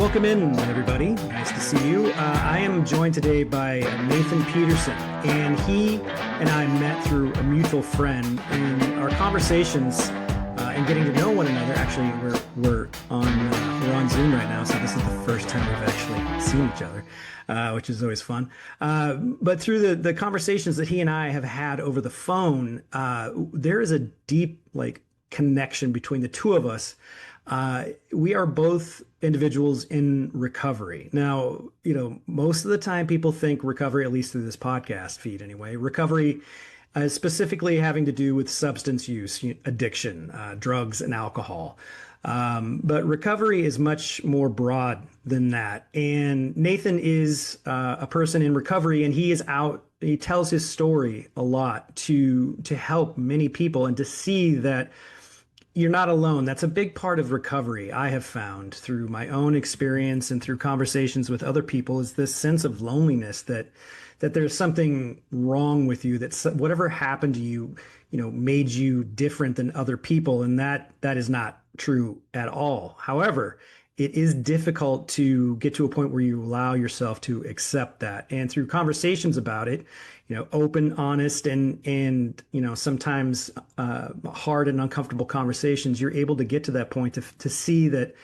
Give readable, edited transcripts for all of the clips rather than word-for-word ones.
Welcome in, everybody. Nice to see you. I am joined today by Nathan Peterson, and he and I met through a mutual friend in our conversations and getting to know one another. Actually, we're on Zoom right now, so this is the first time we've actually seen each other, which is always fun. But through the conversations that he and I have had over the phone, there is a deep connection between the two of us. We are both individuals in recovery. Now, most of the time people think recovery, at least through this podcast feed anyway, recovery is specifically having to do with substance use, addiction, drugs, and alcohol. But recovery is much more broad than that. And Nathan is a person in recovery, and he tells his story a lot to help many people and to see that you're not alone. That's a big part of recovery, I have found through my own experience and through conversations with other people, is this sense of loneliness that there's something wrong with you, that whatever happened to you, made you different than other people. And that is not true at all. However, it is difficult to get to a point where you allow yourself to accept that. And through conversations about it, open, honest, and sometimes hard and uncomfortable conversations, you're able to get to that point to see that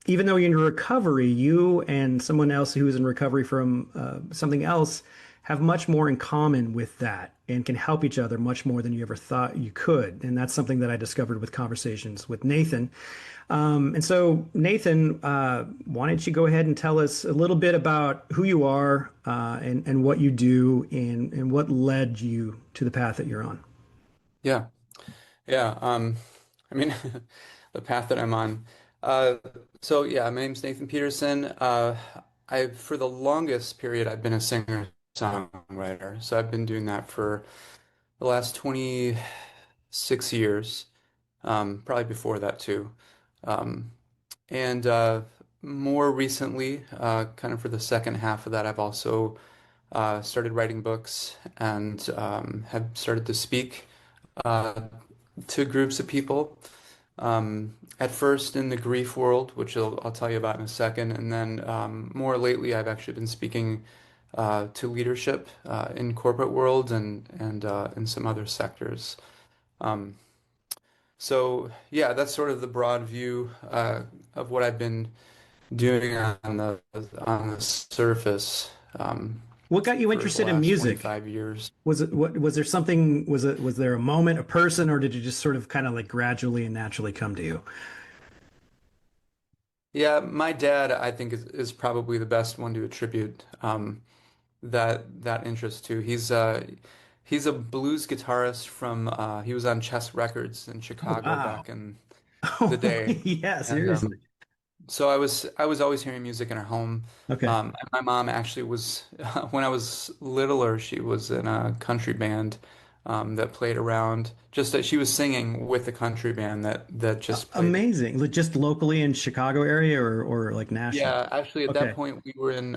even though you're in recovery, you and someone else who is in recovery from something else have much more in common with that and can help each other much more than you ever thought you could. And that's something that I discovered with conversations with Nathan. And so, Nathan, why don't you go ahead and tell us a little bit about who you are and what you do and what led you to the path that you're on? Yeah, yeah. I mean, the path that I'm on. Uh, so yeah, my name's Nathan Peterson. For the longest period, I've been a singer-songwriter. So I've been doing that for the last 26 years. Probably before that too. Um, and More recently, kind of for the second half of that, I've also started writing books and have started to speak uh, to groups of people. At first in the grief world, which I'll tell you about in a second, and then more lately, I've actually been speaking to leadership in corporate world and in some other sectors. Um, so yeah, that's sort of the broad view of what I've been doing on the surface What got you for the interested in last music? 25 years. Was there something, was there a moment, a person, or did it just sort of kind of like gradually and naturally come to you? Yeah, my dad, I think, is probably the best one to attribute that interest to. He's a blues guitarist from he was on Chess Records in Oh, Chicago wow. back in the Oh, day. yeah, And seriously. so I was always hearing music in our home. Okay. And my mom actually was when I was littler, she was in a country band that played around. Just that she was singing with the country band that just played. Amazing. Just locally in Chicago area or like national? Yeah, actually, at that Okay. point, we were in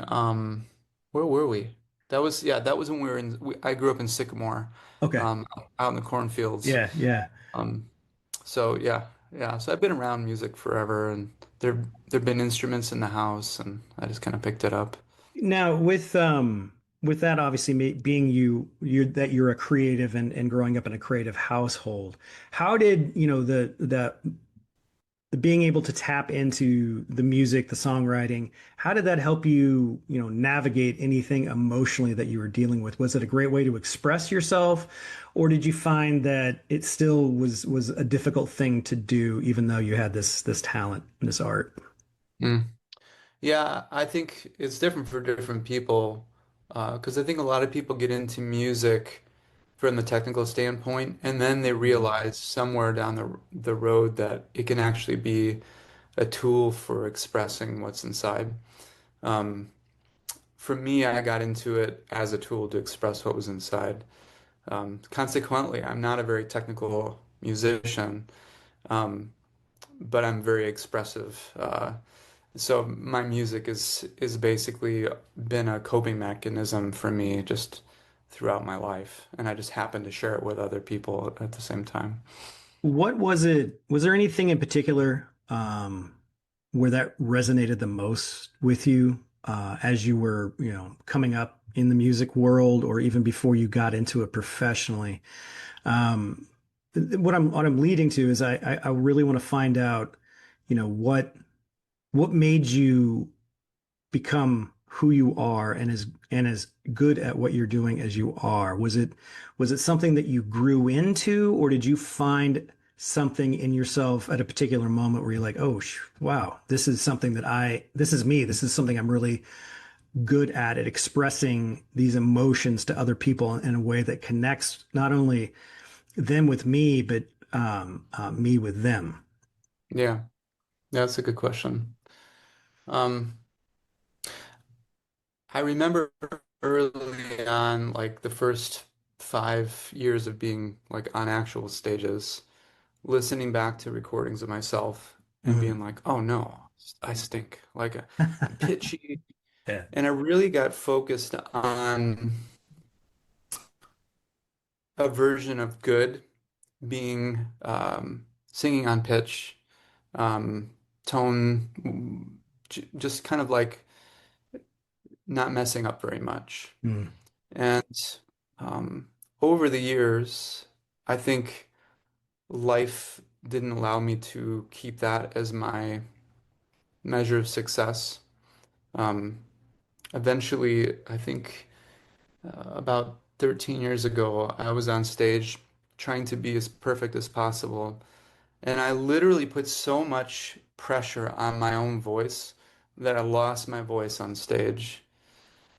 where were we? That was when we were I grew up in Sycamore, Okay. um, out in the cornfields. Yeah, yeah. Um, so yeah, yeah. So I've been around music forever, and there've been instruments in the house, and I just kind of picked it up. Now with that obviously being you that you're a creative and growing up in a creative household, how did, the being able to tap into the music, the songwriting, how did that help you, navigate anything emotionally that you were dealing with? Was it a great way to express yourself, or did you find that it still was a difficult thing to do, even though you had this talent, this art? Mm. Yeah, I think it's different for different people, because I think a lot of people get into music from the technical standpoint, and then they realize somewhere down the road that it can actually be a tool for expressing what's inside. Um, for me, I got into it as a tool to express what was inside. Consequently, I'm not a very technical musician, um, but I'm very expressive. So my music is basically been a coping mechanism for me just throughout my life, and I just happen to share it with other people at the same time. What was it? Was there anything in particular where that resonated the most with you as you were, coming up in the music world, or even before you got into it professionally? Um, what I'm leading to is I really want to find out, what made you become who you are and as good at what you're doing as you are. Was it something that you grew into, or did you find something in yourself at a particular moment where you're like, oh, wow, this is something this is me. This is something I'm really good at expressing these emotions to other people in a way that connects not only them with me, but me with them. Yeah, that's a good question. Um, I remember early on, like the first 5 years of being like on actual stages, listening back to recordings of myself and Mm. being like, oh no, I stink. Like I'm pitchy. Yeah. And I really got focused on a version of good being singing on pitch, um, tone, just kind of like not messing up very much. Mm. And um, over the years, I think life didn't allow me to keep that as my measure of success. Um, Eventually, I think about 13 years ago, I was on stage trying to be as perfect as possible. And I literally put so much pressure on my own voice that I lost my voice on stage.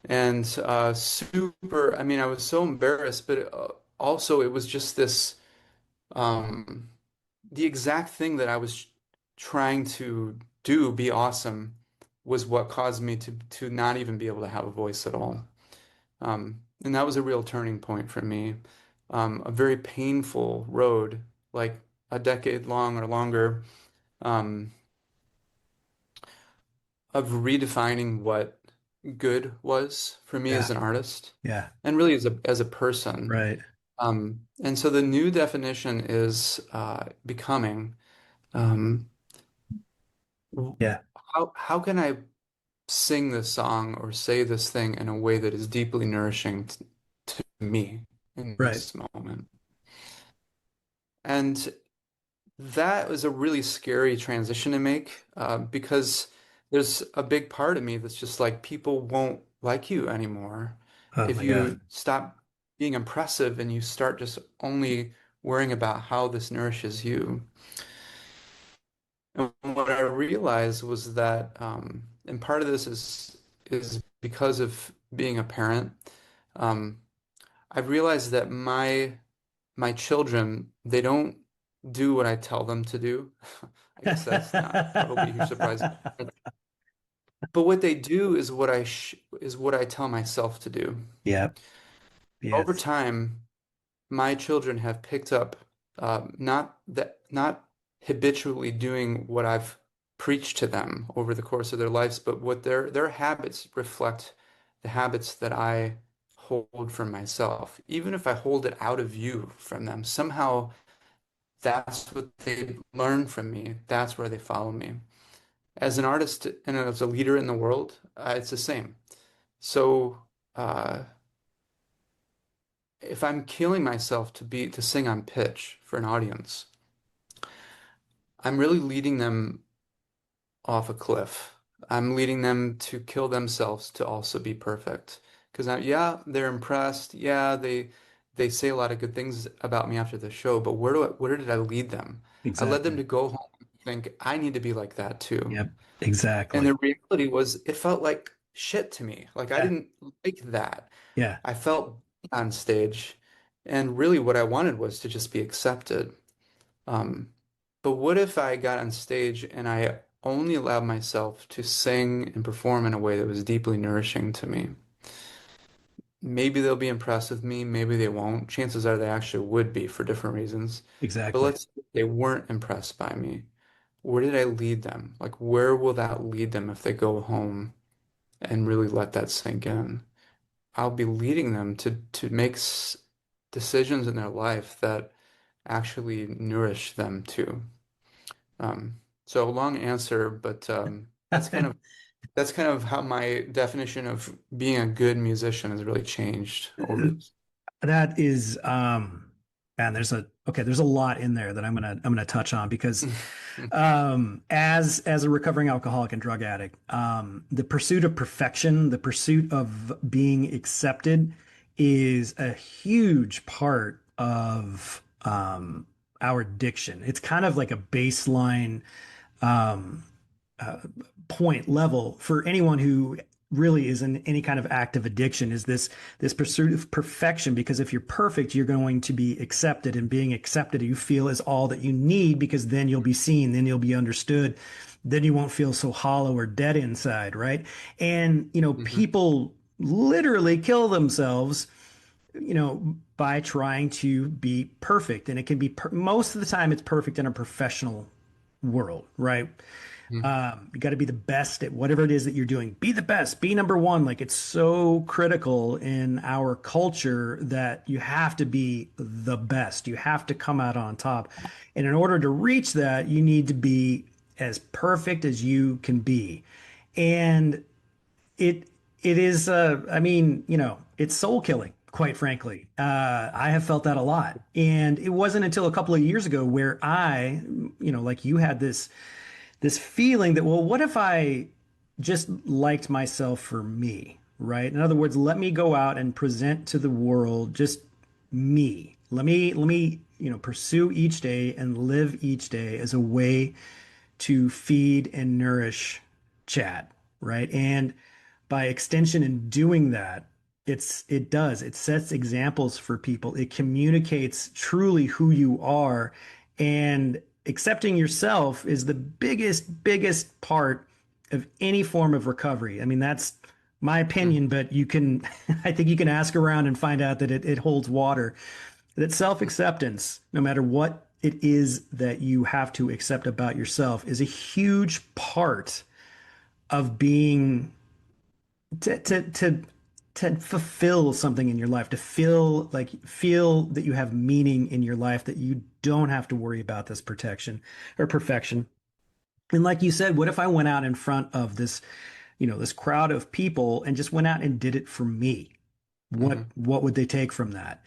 And I mean, I was so embarrassed, but also it was just this, um, the exact thing that I was trying to do, be awesome, was what caused me to not even be able to have a voice at all. And that was a real turning point for me. A very painful road, like a decade long or longer, um, of redefining what good was for me as Yeah. an artist Yeah. and really as a person. Right. And so the new definition is becoming, um, Yeah. how can I sing this song or say this thing in a way that is deeply nourishing to me in Right. this moment? And that was a really scary transition to make because there's a big part of me that's just like people won't like you anymore Oh if my God. you stop being impressive and you start just only worrying about how this nourishes you. And what I realized was that, and part of this is because of being a parent. Um, I've realized that my children, they don't do what I tell them to do. I guess that's not probably a huge surprise. But what they do is what I tell myself to do. Yep. Over Yes. time, my children have picked up not habitually doing what I've preached to them over the course of their lives, but what their habits reflect the habits that I hold for myself. Even if I hold it out of view from them, somehow that's what they learn from me. That's where they follow me. As an artist and as a leader in the world, it's the same. So uh, if I'm killing myself to sing on pitch for an audience, I'm really leading them off a cliff. I'm leading them to kill themselves to also be perfect. Because yeah, they're impressed. Yeah, they say a lot of good things about me after the show, but where did I lead them? I led them Exactly. to go home and think I need to be like that too. Yep. And Exactly. the reality was it felt like shit to me. Like I Yeah. didn't like that. Yeah. I felt on stage, and really what I wanted was to just be accepted. Um, but what if I got on stage and I only allowed myself to sing and perform in a way that was deeply nourishing to me? Maybe they'll be impressed with me, maybe they won't. Chances are they actually would be for different reasons. But Exactly. let's say they weren't impressed by me. Where did I lead them? Like, where will that lead them if they go home and really let that sink in? I'll be leading them to make decisions in their life that actually nourish them too. So long answer, but that's kind of how my definition of being a good musician has really changed over this. That is, and there's a lot in there that I'm gonna touch on because, as a recovering alcoholic and drug addict, the pursuit of perfection, the pursuit of being accepted, is a huge part of our addiction. It's kind of like a baseline um, uh, point level for anyone who really is in any kind of active addiction is this pursuit of perfection, because if you're perfect you're going to be accepted, and being accepted you feel is all that you need, because then you'll be seen, then you'll be understood, then you won't feel so hollow or dead inside, right? And Hmm. people literally kill themselves by trying to be perfect, and it can be most of the time it's perfect in a professional world, right? You got to be the best at whatever it is that you're doing. Be the best, be number one. Like, it's so critical in our culture that you have to be the best. You have to come out on top. And in order to reach that, you need to be as perfect as you can be. And it it is I mean, it's soul killing, quite frankly. I have felt that a lot. And it wasn't until a couple of years ago where like you had this feeling that, well, what if I just liked myself for me, right? In other words, let me go out and present to the world just me. Let me pursue each day and live each day as a way to feed and nourish Chad, right? And by extension, in doing that, it sets examples for people. It communicates truly who you are, and accepting yourself is the biggest part of any form of recovery. I mean, that's my opinion, but you can I think you can ask around and find out that it holds water. That self-acceptance, no matter what it is that you have to accept about yourself, is a huge part of being to to to to fulfill something in your life, to feel that you have meaning in your life, that you don't have to worry about this protection or perfection. And like you said, what if I went out in front of this crowd of people and just went out and did it for me? What Hmm. what would they take from that?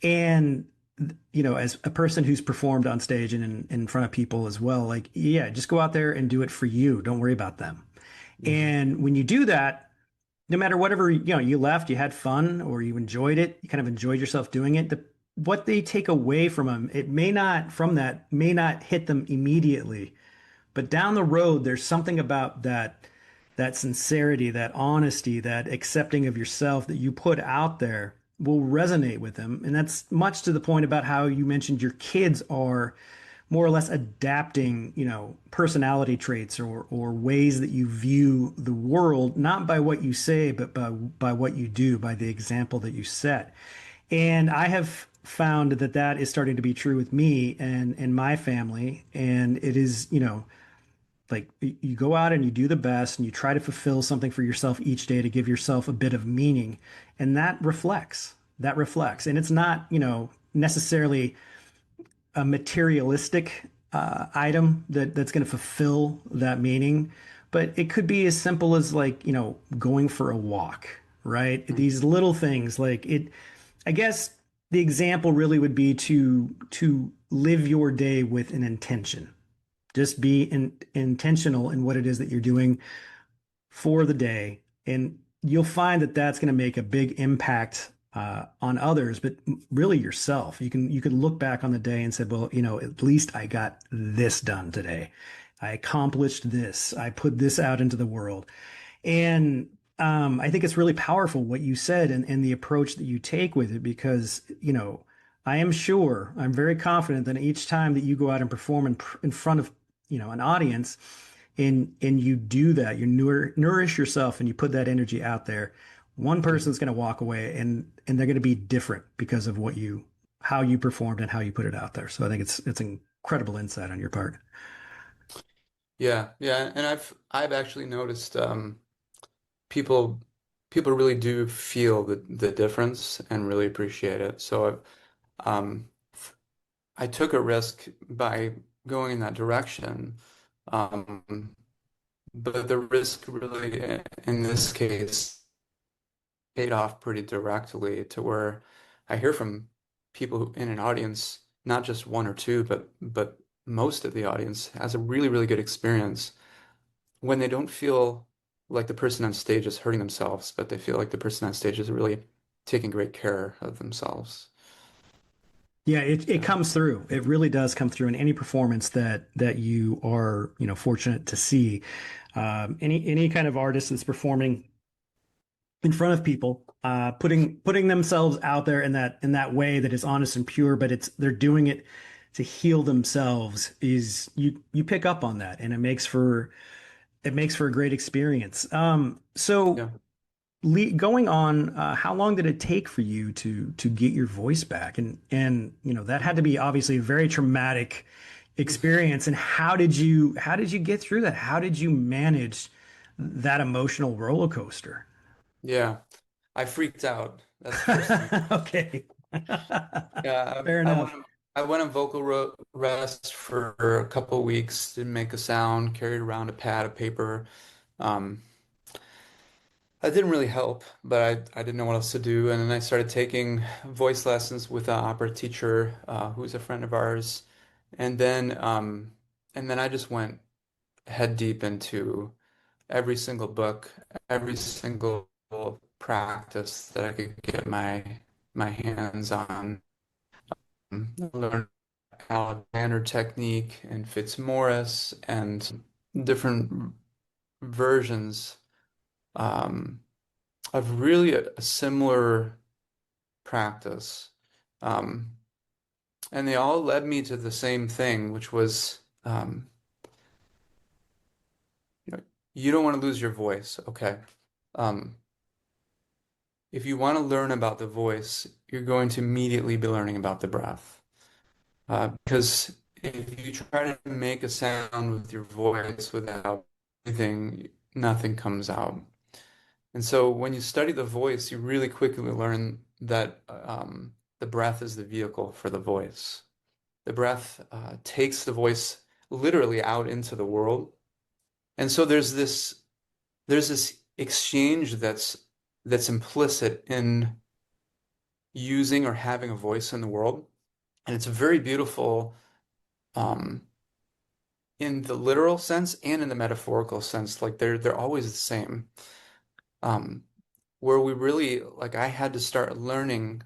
And as a person who's performed on stage and in front of people as well, like, yeah, just go out there and do it for you. Don't worry about them. Hmm. And when you do that, no matter whatever, you left, you had fun or you enjoyed it, you kind of enjoyed yourself doing it. What they take away from them, it may not hit them immediately, but down the road, there's something about that sincerity, that honesty, that accepting of yourself that you put out there will resonate with them. And that's much to the point about how you mentioned your kids are more or less adapting, personality traits or ways that you view the world, not by what you say, but by what you do, by the example that you set. And I have found that is starting to be true with me and my family. And it is, like, you go out and you do the best and you try to fulfill something for yourself each day to give yourself a bit of meaning. And that reflects. And it's not, necessarily a materialistic item that's going to fulfill that meaning, but it could be as simple as, like, going for a walk, right? These little things, like it. I guess the example really would be to live your day with an intention. Just be intentional in what it is that you're doing for the day, and you'll find that that's going to make a big impact on others, but really yourself. You can look back on the day and say, well, at least I got this done today. I accomplished this. I put this out into the world. And I think it's really powerful what you said, and the approach that you take with it, because, I'm very confident that each time that you go out and perform in front of, an audience, and you do that, you nourish yourself and you put that energy out there, one person's going to walk away, and they're going to be different because of how you performed and how you put it out there. So I think it's incredible insight on your part. Yeah, yeah, and I've actually noticed people people really do feel the difference and really appreciate it. So I took a risk by going in that direction, Um, but the risk really, in this case, paid off pretty directly to where I hear from people in an audience, not just one or two, but most of the audience has a really, really good experience when they don't feel like the person on stage is hurting themselves, but they feel like the person on stage is really taking great care of themselves. Yeah, it Yeah. comes through. It really does come through in any performance that you are, fortunate to see. Any kind of artist that's performing in front of people, putting themselves out there in that way that is honest and pure, but they're doing it to heal themselves. Is you pick up on that, and it makes for a great experience. So Yeah. going on, how long did it take for you to get your voice back? And that had to be obviously a very traumatic experience. And how did you get through that? How did you manage that emotional roller coaster? Yeah. I freaked out. That's the first thing. Okay. Yeah, Fair I enough. went I went on vocal ro rest for a couple of weeks, didn't make a sound, carried around a pad of paper. Um, that didn't really help, but I didn't know what else to do. And then I started taking voice lessons with an opera teacher who's a friend of ours. And then um, and then I just went head deep into every single book, every single practice that I could get my hands on. Learned Alexander technique and Fitzmaurice and different versions um, of really a similar practice. Um, and they all led me to the same thing, which was you know, you don't want to lose your voice. Okay. Um, if you want to learn about the voice, you're going to immediately be learning about the breath. Because if you try to make a sound with your voice without breathing, nothing comes out. And so when you study the voice, you really quickly learn that the breath is the vehicle for the voice. The breath takes the voice literally out into the world. And so there's this exchange that's implicit in using or having a voice in the world. And it's very beautiful um, in the literal sense and in the metaphorical sense. Like they're always the same. Um, where we really like I had to start learning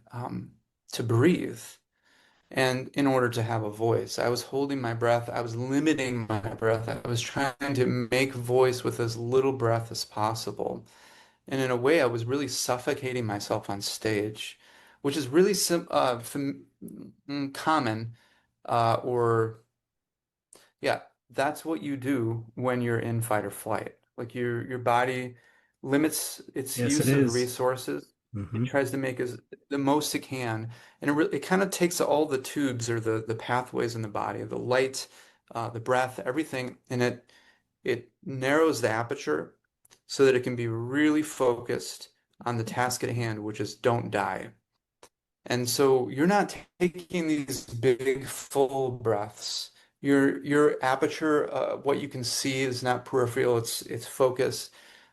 to breathe. And in order to have a voice, I was holding my breath. I was limiting my breath. I was trying to make voice with as little breath as possible. And in a way, I was really suffocating myself on stage, which is really common or yeah, that's what you do when you're in fight or flight. Like your body limits its Yes, it use of is. resources. It Hmm. tries to make as the most it can, and it kind of takes all the tubes or the pathways in the body, the light, the breath, everything, and it narrows the aperture so that it can be really focused on the task at hand, which is don't die. And so you're not taking these big full breaths. Your aperture, what you can see is not peripheral, it's focus.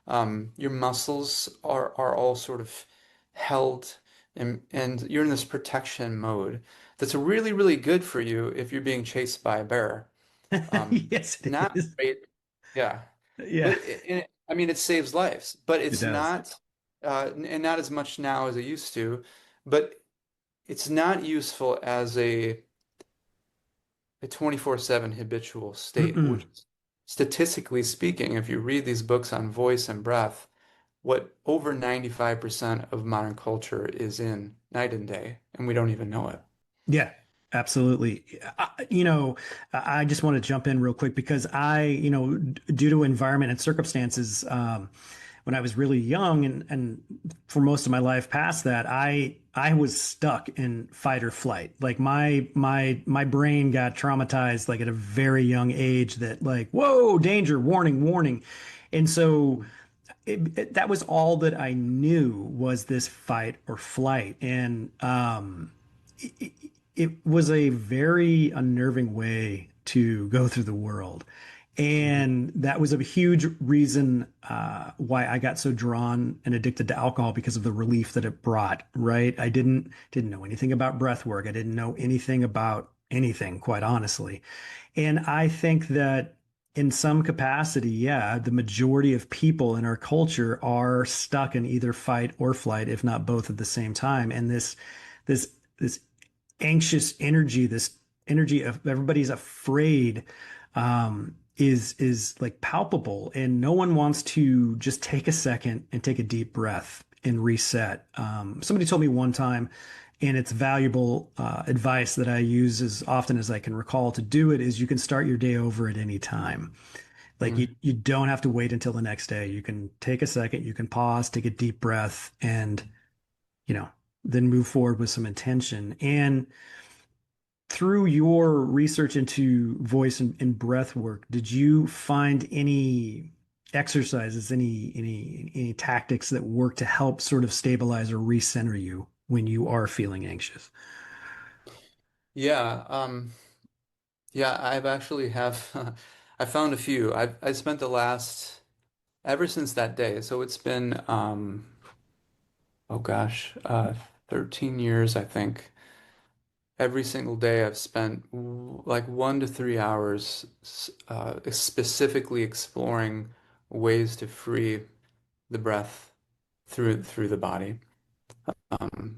Your muscles are all sort of held and you're in this protection mode that's really, really good for you if you're being chased by a bear. Yes, it Not is. great, yeah. Yeah, But I mean, it saves lives, but it it's does. not, and not as much now as it used to. But it's not useful as a 24/7 habitual state, Mm-mm. which statistically speaking, if you read these books on voice and breath, what over 95% of modern culture is in night and day, and we don't even know it. Yeah, absolutely. I just want to jump in real quick because due to environment and circumstances, when I was really young and for most of my life past that, I was stuck in fight or flight. Like my brain got traumatized like at a very young age that like, whoa, danger, warning, warning. And so that was all that I knew was this fight or flight. And it was a very unnerving way to go through the world. And that was a huge reason why I got so drawn and addicted to alcohol because of the relief that it brought, right? I didn't know anything about breath work. I didn't know anything about anything, quite honestly. And I think that in some capacity, yeah, the majority of people in our culture are stuck in either fight or flight, if not both at the same time. And this anxious energy, this energy of everybody's afraid, is like palpable, and no one wants to just take a second and take a deep breath and reset. Somebody told me one time, and it's valuable advice that I use as often as I can recall to do it, is you can start your day over at any time. Like Mm. you don't have to wait until the next day. You can take a second, you can pause, take a deep breath, and you know, then move forward with some intention. And through your research into voice and breath work, did you find any exercises, any tactics that work to help sort of stabilize or recenter you when you are feeling anxious? Yeah, yeah, I've actually have I found a few. I spent the last ever since that day. So it's been oh gosh, 13 years I think. Every single day I've spent like 1 to 3 hours specifically exploring ways to free the breath through the body. Um,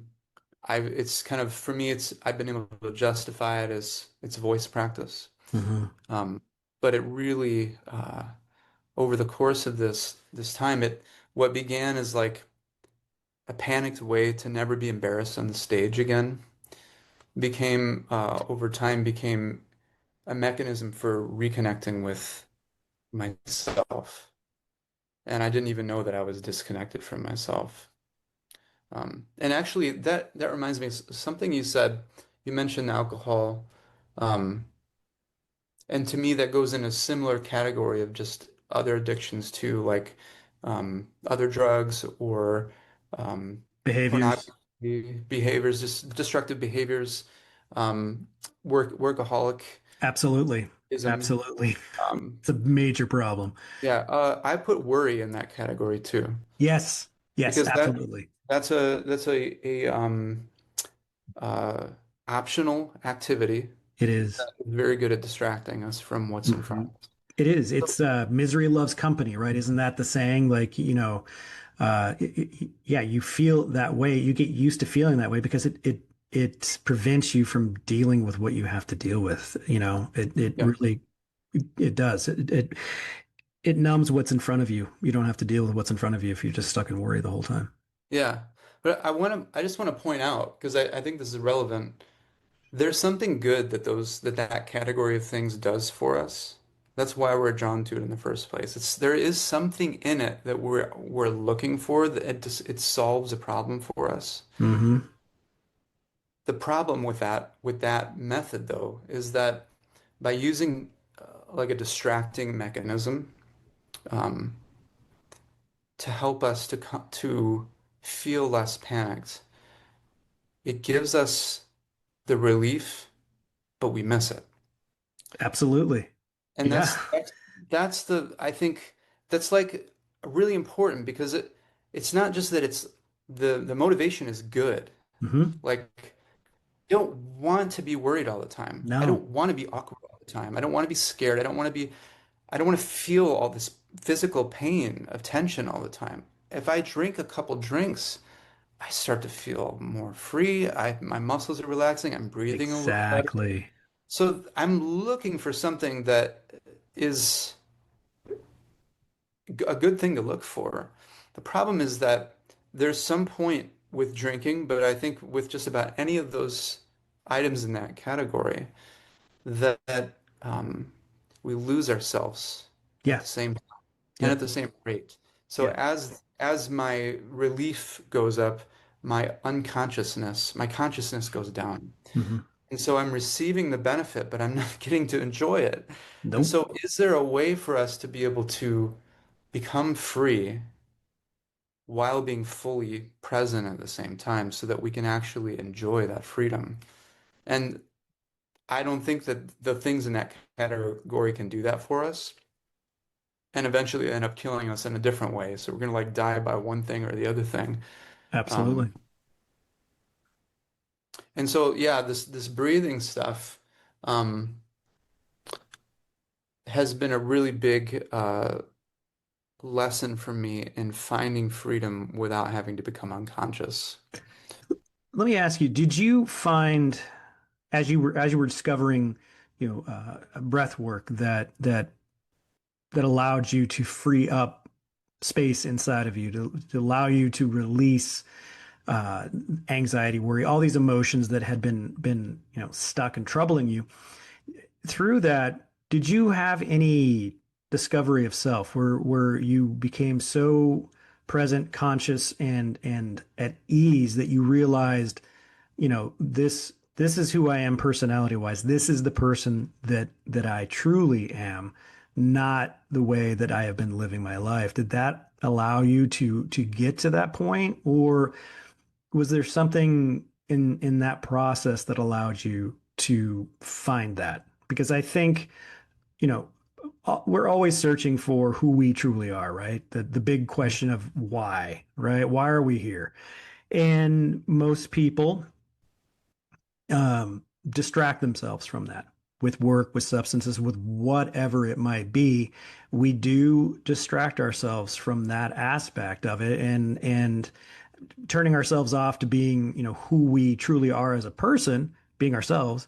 it's kind of for me it's I've been able to justify it as it's voice practice. Hmm. Um, but it really over the course of this time it what began as like a panicked way to never be embarrassed on the stage again became over time became a mechanism for reconnecting with myself. And I didn't even know that I was disconnected from myself. And actually, that reminds me of something you said. You mentioned alcohol, um, and to me, that goes in a similar category of just other addictions too, like other drugs or um, Behaviors. pornography behaviors, just destructive behaviors, um, workaholism. Absolutely. Absolutely. Um, It's a major problem. yeah, I put worry in that category too, Yes. Yes, because absolutely. that's a uh, optional activity It is. very good at distracting us from what's in front Mhm. of us. It is. So, It's misery loves company, right? Isn't that the saying? Like, yeah, you feel that way. You get used to feeling that way because it prevents you from dealing with what you have to deal with. It yeah, really it does. It numbs what's in front of you. You don't have to deal with what's in front of you if you're just stuck in worry the whole time. yeah. But I just want to point out, because I think this is relevant. There's something good that category of things does for us. That's why we're drawn to it in the first place. There is something in it that we're looking for that it solves a problem for us. Hmm. The problem with that method though is that by using like a distracting mechanism um, to help us to feel less panicked, it gives us the relief, but we miss it. Absolutely. And Yeah. that's the I think that's like really important because it's not just that it's the motivation is good. Hmm. Like I don't want to be worried all the time. I No, don't want to be awkward all the time. I don't want to be scared. I don't want to feel all this physical pain of tension all the time. If I drink a couple drinks, I start to feel more free. My muscles are relaxing. I'm breathing a little better. exactly. So I'm looking for something that is a good thing to look for. The problem is that there's some point with drinking, but I think with just about any of those items in that category, that we lose ourselves at Yeah. the same time and at Yep. the same rate. So Yep. as my relief goes up, my consciousness goes down. Hmm. And so I'm receiving the benefit, but I'm not getting to enjoy it. And Nope. so is there a way for us to be able to become free while being fully present at the same time so that we can actually enjoy that freedom? And I don't think that the things in that category can do that for us. and eventually end up killing us in a different way. So we're gonna like die by one thing or the other thing. Absolutely. Um, and so yeah, this breathing stuff um, has been a really big lesson for me in finding freedom without having to become unconscious. Let me ask you, did you find as you were discovering, breath work that allowed you to free up space inside of you to allow you to release uh, anxiety, worry, all these emotions that had been stuck and troubling you. Through that, did you have any discovery of self where you became so present, conscious, and at ease that you realized, this is who I am personality wise. This is the person that I truly am, not the way that I have been living my life. Did that allow you to get to that point, or was there something in that process that allowed you to find that? Because I think, you know, we're always searching for who we truly are, right? The big question of why, right? Why are we here? And most people distract themselves from that with work, with substances, with whatever it might be. We do distract ourselves from that aspect of it, and turning ourselves off to being, who we truly are as a person, being ourselves.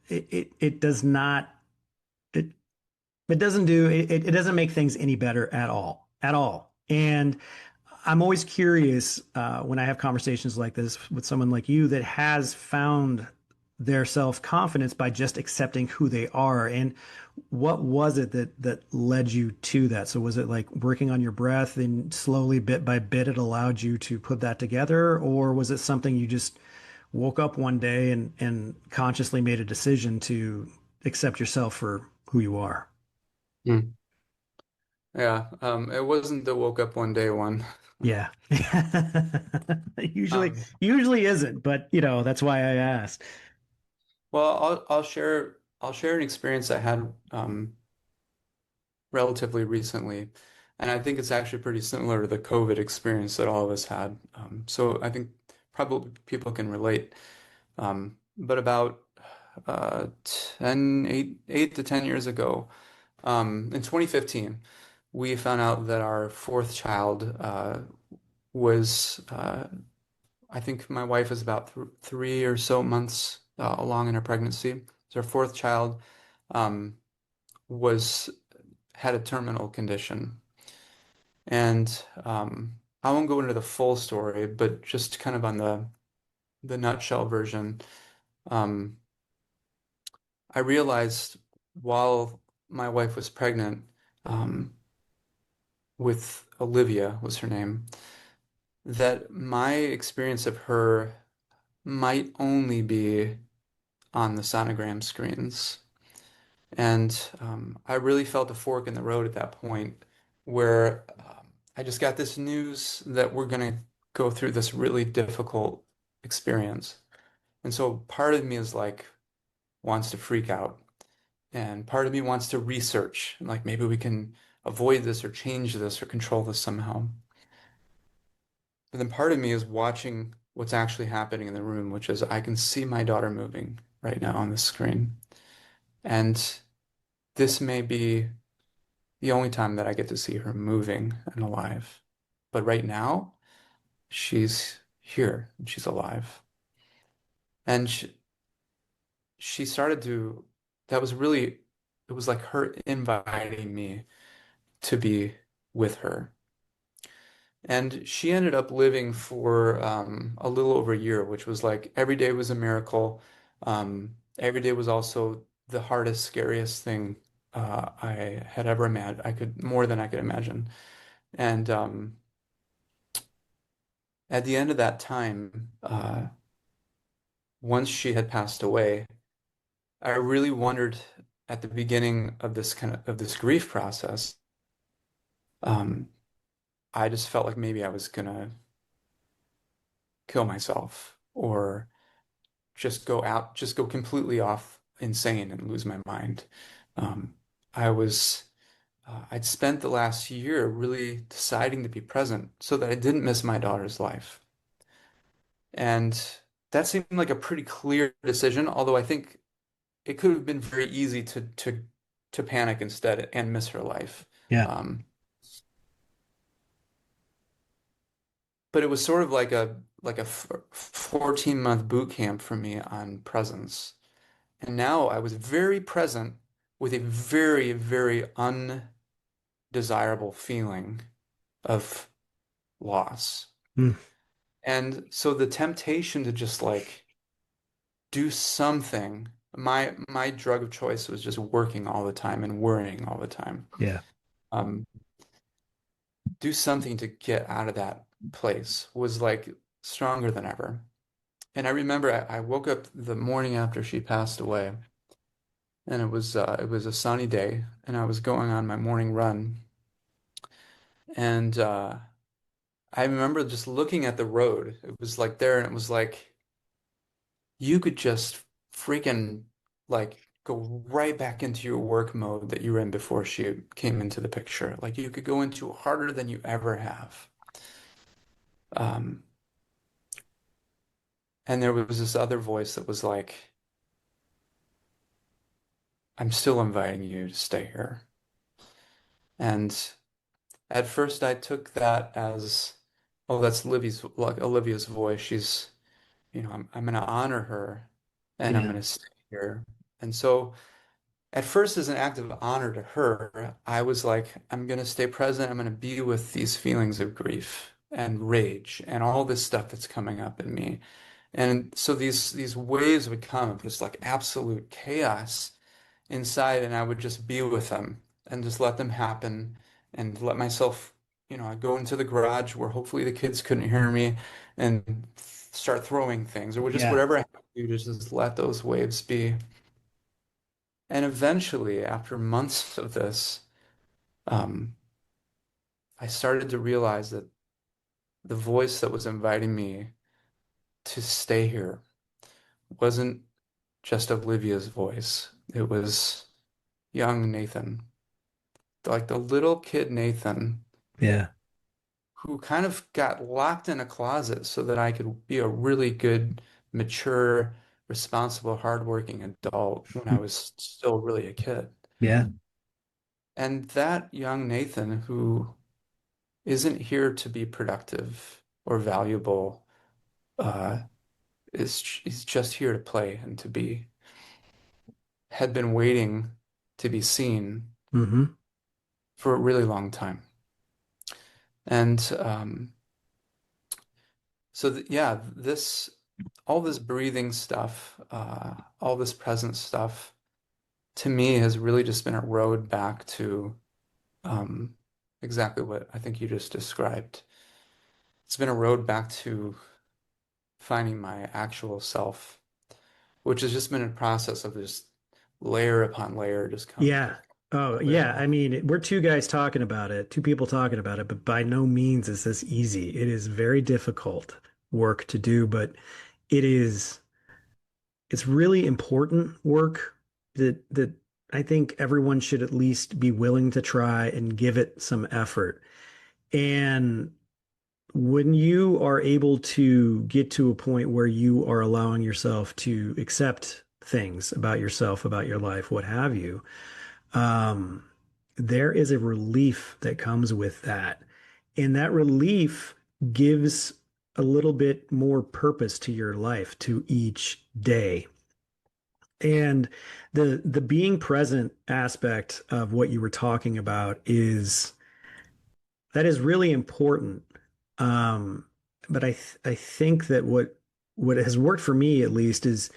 It does not it it doesn't do it doesn't make things any better at all. And I'm always curious when I have conversations like this with someone like you that has found their self confidence by just accepting who they are. And what was it that led you to that? So was it like working on your breath and slowly, bit by bit, it allowed you to put that together, or was it something you just woke up one day and consciously made a decision to accept yourself for who you are? Mm. Yeah, it wasn't the woke up one day one. Yeah. Usually, Um, usually isn't, but that's why I asked. well, I'll share an experience I had relatively recently, and I think it's actually pretty similar to the COVID experience that all of us had. So I think probably people can relate. But about 8 to 10 years ago, in 2015, we found out that our fourth child was, I think my wife is about th 3 or so months along in her pregnancy. So our fourth child um, was had a terminal condition. And I won't go into the full story, but just kind of on the nutshell version, um, I realized while my wife was pregnant, um, with Olivia was her name, that my experience of her might only be on the sonogram screens. And I really felt a fork in the road at that point where I just got this news that we're going to go through this really difficult experience. And so part of me is like, wants to freak out. And part of me wants to research, like maybe we can avoid this or change this or control this somehow. But then part of me is watching what's actually happening in the room, which is I can see my daughter moving right now on the screen. And this may be the only time that I get to see her moving and alive. But right now, she's here and she's alive. And she started to, that was really, it was like her inviting me to be with her. And she ended up living for a little over a year, which was like every day was a miracle. Every day was also the hardest, scariest thing I had ever imagined. I could more than I could imagine. And at the end of that time, once she had passed away, I really wondered at the beginning of this of this grief process. Um, I just felt like maybe I was gonna kill myself or just go completely off insane and lose my mind. Um, I was I'd spent the last year really deciding to be present so that I didn't miss my daughter's life. And that seemed like a pretty clear decision, although I think it could have been very easy to panic instead and miss her life. Yeah. Um, but it was sort of like a 14-month boot camp for me on presence. And now I was very present with a very, very undesirable feeling of loss. Mm. And so the temptation to just like do something, my drug of choice was just working all the time and worrying all the time. Yeah. Um, do something to get out of that place was like stronger than ever. And I remember I woke up the morning after she passed away, and it was a sunny day, and I was going on my morning run, and I remember just looking at the road. It was like there, and it was like you could just freaking like go right back into your work mode that you were in before she came into the picture. Like you could go into harder than you ever have. Um, and there was this other voice that was like, I'm still inviting you to stay here. And at first I took that as, oh, that's Olivia's voice. She's, I'm gonna honor her and I'm Yeah. gonna stay here. And so at first, as an act of honor to her, I was like, I'm going to stay present. I'm going to be with these feelings of grief and rage and all this stuff that's coming up in me. And so these waves would come of just like absolute chaos inside, and I would just be with them and just let them happen and let myself, I'd go into the garage where hopefully the kids couldn't hear me and start throwing things or just Yeah. whatever I had to do to just let those waves be. And eventually, after months of this, um, I started to realize that the voice that was inviting me to stay here wasn't just Olivia's voice. It was young Nathan, like the little kid Nathan, Yeah. who kind of got locked in a closet so that I could be a really good, mature, responsible, hardworking adult when I was still really a kid. Yeah. And that young Nathan, who isn't here to be productive or valuable. Uh, is just here to play and to be. Had been waiting to be seen Hmm. for a really long time, and so yeah, this all this breathing stuff, all this present stuff, to me has really just been a road back to um, exactly what I think you just described. It's been a road back to finding my actual self, which has just been a process of just layer upon layer, just come Yeah. Oh, layer yeah. I upon. mean, we're two guys talking about it, two people talking about it, but by no means is this easy. It is very difficult work to do, but it is, it's really important work that I think everyone should at least be willing to try and give it some effort. And when you are able to get to a point where you are allowing yourself to accept things about yourself, about your life, what have you, um, there is a relief that comes with that. And that relief gives a little bit more purpose to your life, to each day. And the being present aspect of what you were talking about is that is really important. Um, but I think that what has worked for me at least is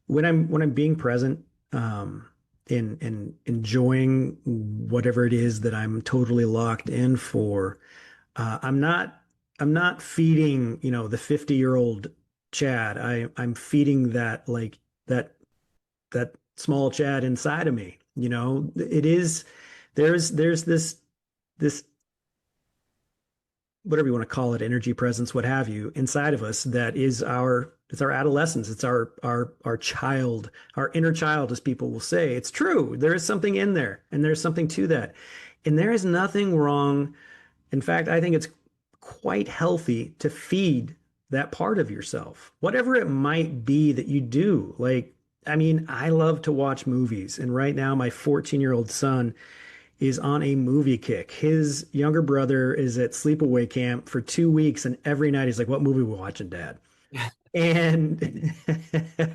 when I'm being present, in enjoying whatever it is that I'm totally locked in for, I'm not feeding, the 50-year-old Chad. I'm feeding that small Chad inside of me. It is there's this whatever you want to call it, energy presence, what have you, inside of us that is our adolescence. It's our child, our inner child, as people will say. It's true. There is something in there, and there's something to that. And there is nothing wrong. In fact, I think it's quite healthy to feed that part of yourself, whatever it might be that you do. Like, I mean, I love to watch movies. And right now, my 14-year-old son is on a movie kick. His younger brother is at sleepaway camp for 2 weeks. And every night he's like, "What movie we watching, Dad?" And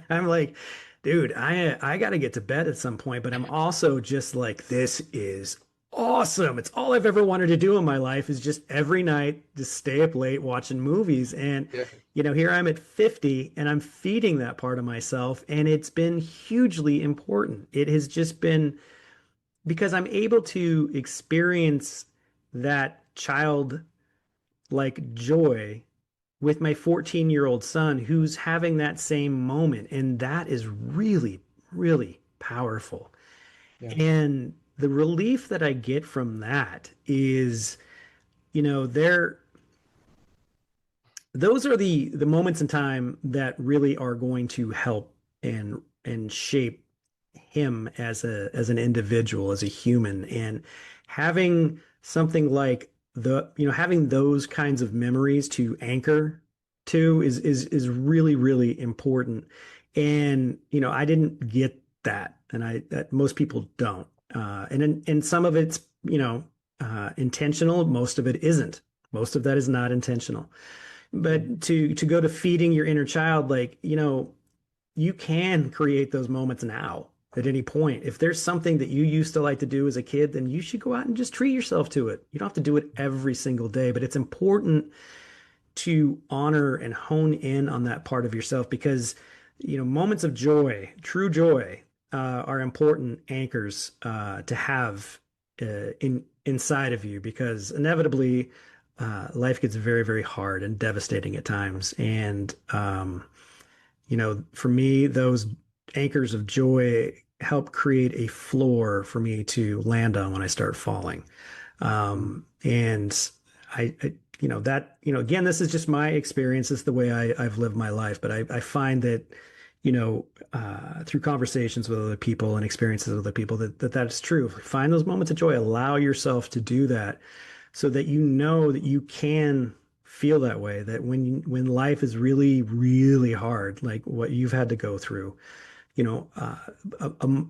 I'm like, dude, I got to get to bed at some point, but I'm also just like, this is awesome. It's all I've ever wanted to do in my life is just every night just stay up late watching movies. And Yeah. here I'm at 50 and I'm feeding that part of myself, and it's been hugely important. It has just been because I'm able to experience that childlike joy with my 14-year-old son who's having that same moment. And that is really, really powerful. Yeah. And the relief that I get from that is, there those are the moments in time that really are going to help and shape him as an individual, as a human. And having something like having those kinds of memories to anchor to is really, really important. And I didn't get that, and I that most people don't. And some of it's intentional, most of it isn't. Most of that is not intentional. But to go to feeding your inner child, like, you can create those moments now at any point. If there's something that you used to like to do as a kid, then you should go out and just treat yourself to it. You don't have to do it every single day, but it's important to honor and hone in on that part of yourself because, moments of joy, true joy, are important anchors to have inside of you because inevitably life gets very, very hard and devastating at times. And for me, those anchors of joy help create a floor for me to land on when I start falling. And again, this is just my experience. It's the way I've lived my life. But I find that, through conversations with other people and experiences with other people, that's true. Find those moments of joy. Allow yourself to do that so that you know that you can feel that way, that when life is really, really hard, like what you've had to go through, you know, uh,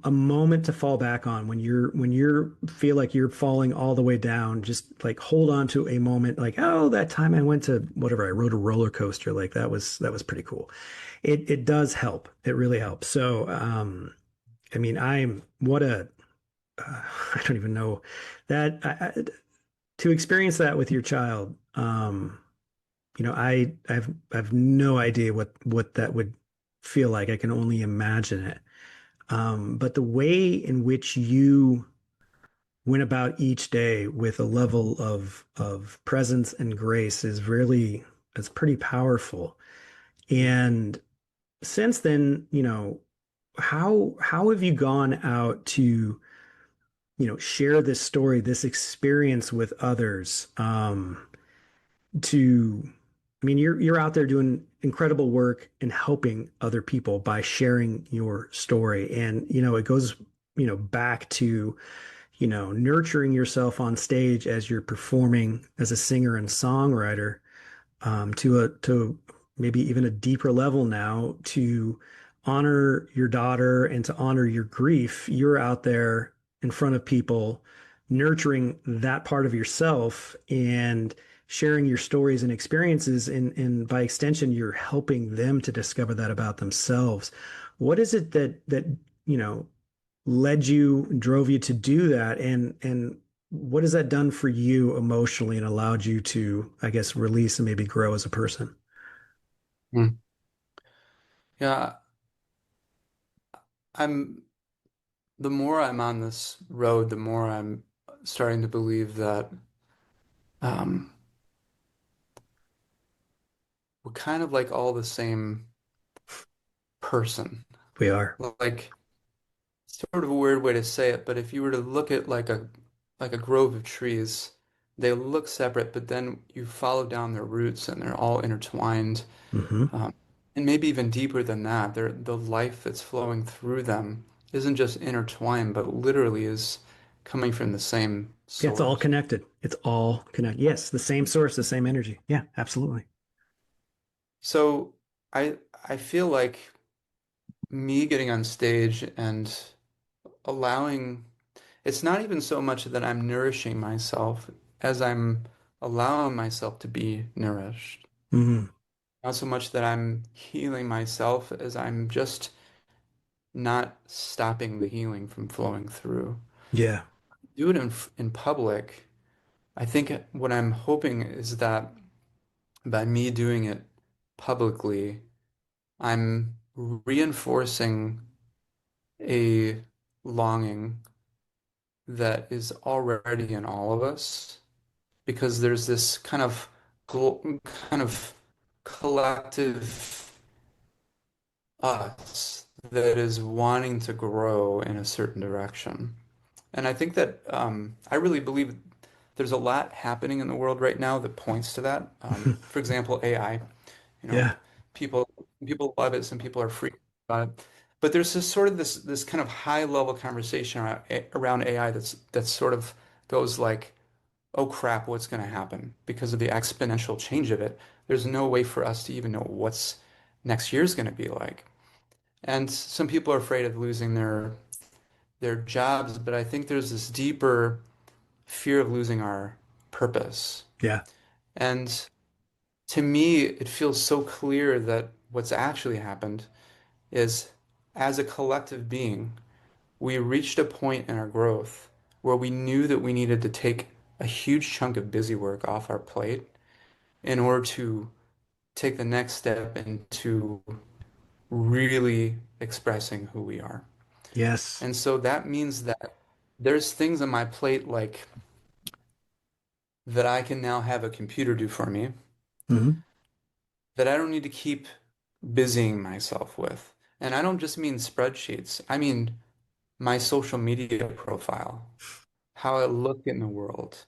a moment to fall back on when you're feel like you're falling all the way down, just like hold on to a moment like, oh, that time I went to whatever, I rode a roller coaster, like that was pretty cool. It does help. It really helps. So, I mean, I'm what a I don't even know that to experience that with your child. I've no idea what that would feel like. I can only imagine it. But the way in which you went about each day with a level of presence and grace is really it's pretty powerful. And since then, how have you gone out to, share this story, this experience with others? To I mean, you're out there doing incredible work and helping other people by sharing your story. And, it goes, back to, nurturing yourself on stage as you're performing as a singer and songwriter, to maybe even a deeper level now to honor your daughter and to honor your grief. You're out there in front of people, nurturing that part of yourself and sharing your stories and experiences. And by extension, you're helping them to discover that about themselves. What is it that you know led you, drove you to do that, and what has that done for you emotionally and allowed you to, I guess, release and maybe grow as a person? Mm. Yeah, I'm the more I'm on this road, the more I'm starting to believe that um, we're kind of like all the same person. We are. Like sort of a weird way to say it, but if you were to look at like a grove of trees, they look separate, but then you follow down their roots and they're all intertwined. Hmm. Um, and maybe even deeper than that, the life that's flowing through them isn't just intertwined, but literally is coming from the same Yeah, it's all source. connected. It's all connected. Yes, the same source, the same energy. Yeah, absolutely. So I feel like me getting on stage and allowing, it's not even so much that I'm nourishing myself as I'm allowing myself to be nourished. Hmm. Not so much that I'm healing myself as I'm just not stopping the healing from flowing through. Yeah. Do it in public. I think what I'm hoping is that by me doing it publicly, I'm reinforcing a longing that is already in all of us because there's this kind of collective us that is wanting to grow in a certain direction. And I think that I really believe there's a lot happening in the world right now that points to that. For example, AI. You know, Yeah. people people love it, some people are freaked about it. But there's this sort of this kind of high level conversation around AI that's sort of goes like, oh crap, what's going to happen because of the exponential change of it? There's no way for us to even know what's next year's going to be like. And some people are afraid of losing their jobs, but I think there's this deeper fear of losing our purpose. Yeah. And to me, it feels so clear that what's actually happened is as a collective being, we reached a point in our growth where we knew that we needed to take a huge chunk of busy work off our plate in order to take the next step into really expressing who we are. Yes. And so that means that there's things on my plate like that I can now have a computer do for me Hmm. that I don't need to keep busying myself with. And I don't just mean spreadsheets. I mean my social media profile, how I look in the world.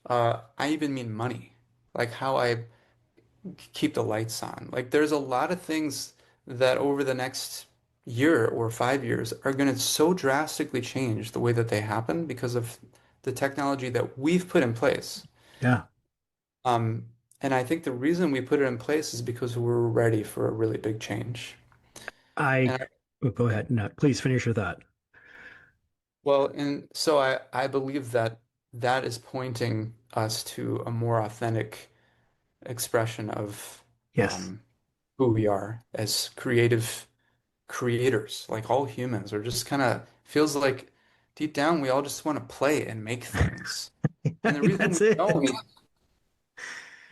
I even mean money, like how I keep the lights on. Like there's a lot of things that over the next year or 5 years are going to so drastically change the way that they happen because of the technology that we've put in place. Yeah. Um, and I think the reason we put it in place is because we're ready for a really big change. I, And I, oh, go ahead. No, please finish your thought. well, and so I believe that that is pointing us to a more authentic expression of Yes. um, who we are as creative creators. Like all humans are just kind of feels like deep down we all just want to play and make things. And the reason we That's it. don't,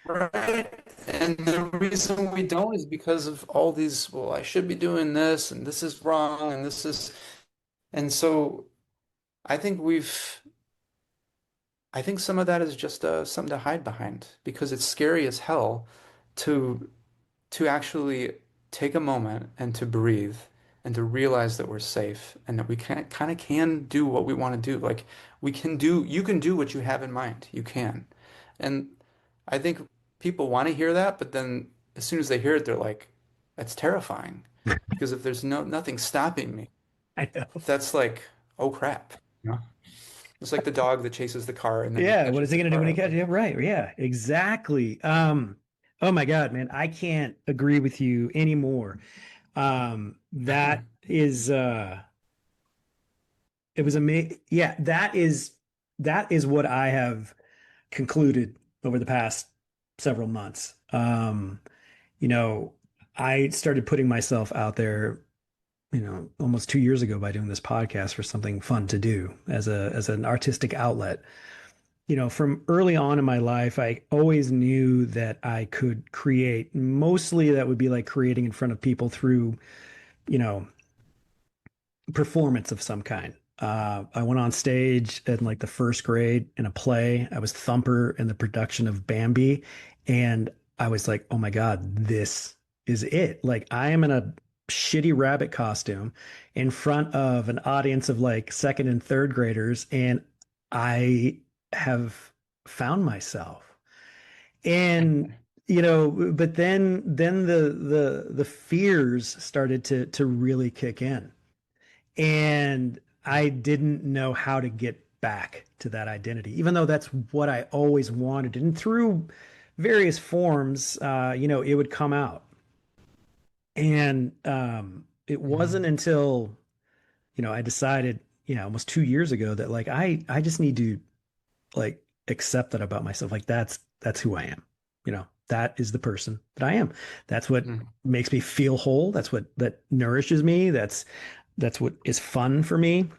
right? And the reason we don't is because of all these, well, I should be doing this and this is wrong and this is, and so I think I think some of that is just something to hide behind because it's scary as hell to actually take a moment and to breathe and to realize that we're safe and that we can kind of can do what we want to do. Like you can do what you have in mind. You can. And I think people want to hear that, but then as soon as they hear it, they're like, that's terrifying. Because if there's nothing stopping me, I know. that's like, oh crap. You know? It's like the dog that chases the car and then he Yeah. What is catches he the going to do when he car. catches? Like, Yeah, right. Yeah, exactly. Oh my God, man, I can't agree with you anymore. That is, it was amazing. Yeah, that is what I have concluded over the past several months. You know, I started putting myself out there, almost 2 years ago by doing this podcast for something fun to do as an artistic outlet. From early on in my life, I always knew that I could create. Mostly that would be like creating in front of people through, you know, performance of some kind. I went on stage in like the first grade in a play. I was Thumper in the production of Bambi. And I was like, oh my God, this is it. Like, I am in a shitty rabbit costume in front of an audience of like second and third graders. And I have found myself. And but then the fears started to really kick in, and I didn't know how to get back to that identity, even though that's what I always wanted. And through various forms, it would come out. And it wasn't Mhm. until, I decided, almost 2 years ago that like I just need to like accept that about myself. Like that's who I am. That is the person that I am. That's what Mhm. makes me feel whole. That's what that nourishes me. That's what is fun for me.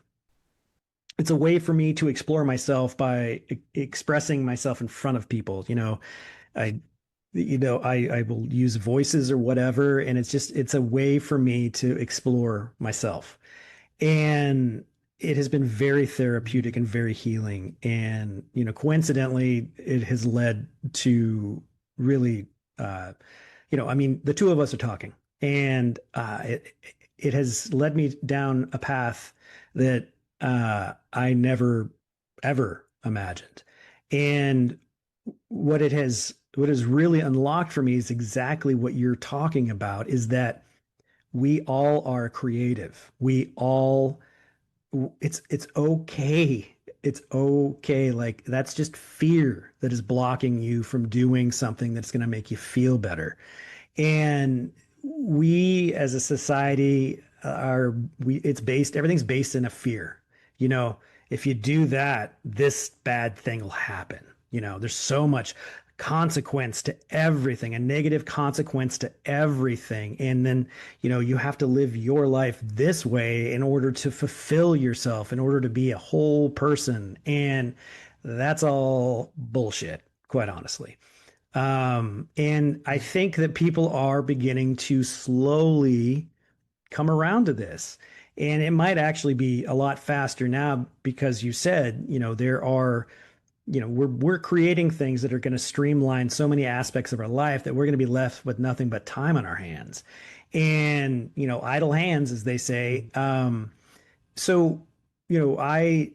It's a way for me to explore myself by expressing myself in front of people. I I will use voices or whatever, and it's a way for me to explore myself. And it has been very therapeutic and very healing. And, coincidentally, it has led to really, I mean, the two of us are talking, and it has led me down a path that I never ever imagined. And what has really unlocked for me is exactly what you're talking about, is that we all are creative. We all it's okay. It's okay. Like that's just fear that is blocking you from doing something that's going to make you feel better. And we as a society are we it's based everything's based in a fear. You know, if you do that, this bad thing will happen. There's so much consequence to everything, a negative consequence to everything. And then, you have to live your life this way in order to fulfill yourself, in order to be a whole person. And that's all bullshit, quite honestly. And I think that people are beginning to slowly come around to this. And it might actually be a lot faster now because you said, there are, we're creating things that are going to streamline so many aspects of our life that we're going to be left with nothing but time on our hands. And, idle hands, as they say. So, I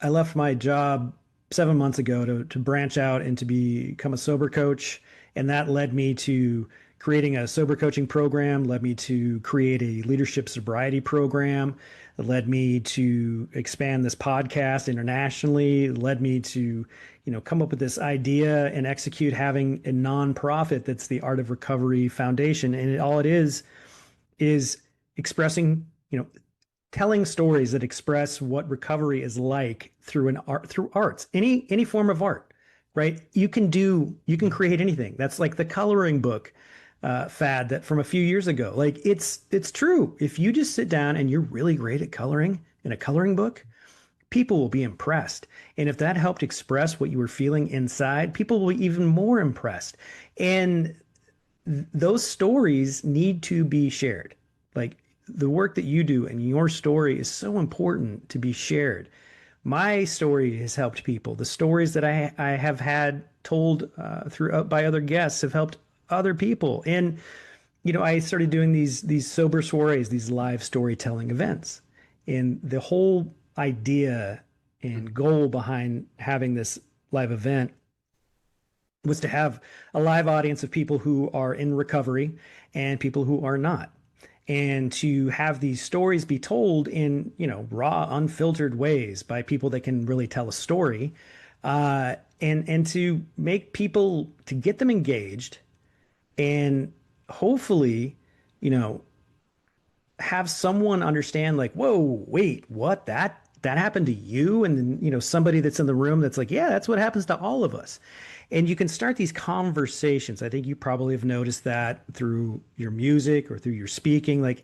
left my job 7 months ago to branch out and to become a sober coach, and that led me to creating a sober coaching program, led me to create a leadership sobriety program, that led me to expand this podcast internationally, led me to, come up with this idea and execute having a nonprofit that's the Art of Recovery Foundation, and all it is expressing, telling stories that express what recovery is like through arts, any form of art, right? You can create anything. That's like the coloring book fad that from a few years ago. Like it's true. If you just sit down and you're really great at coloring in a coloring book, people will be impressed. And if that helped express what you were feeling inside, people will be even more impressed. And those stories need to be shared. Like the work that you do and your story is so important to be shared. My story has helped people. The stories that I have had told through by other guests have helped other people. And I started doing these sober soirees, these live storytelling events. And the whole idea and goal behind having this live event was to have a live audience of people who are in recovery and people who are not, and to have these stories be told in raw, unfiltered ways by people that can really tell a story, and to make people, to get them engaged, and hopefully you know have someone understand, like, whoa, wait, what, that happened to you? And then somebody that's in the room that's like, yeah, that's what happens to all of us. And you can start these conversations. I think you probably have noticed that through your music or through your speaking. Like,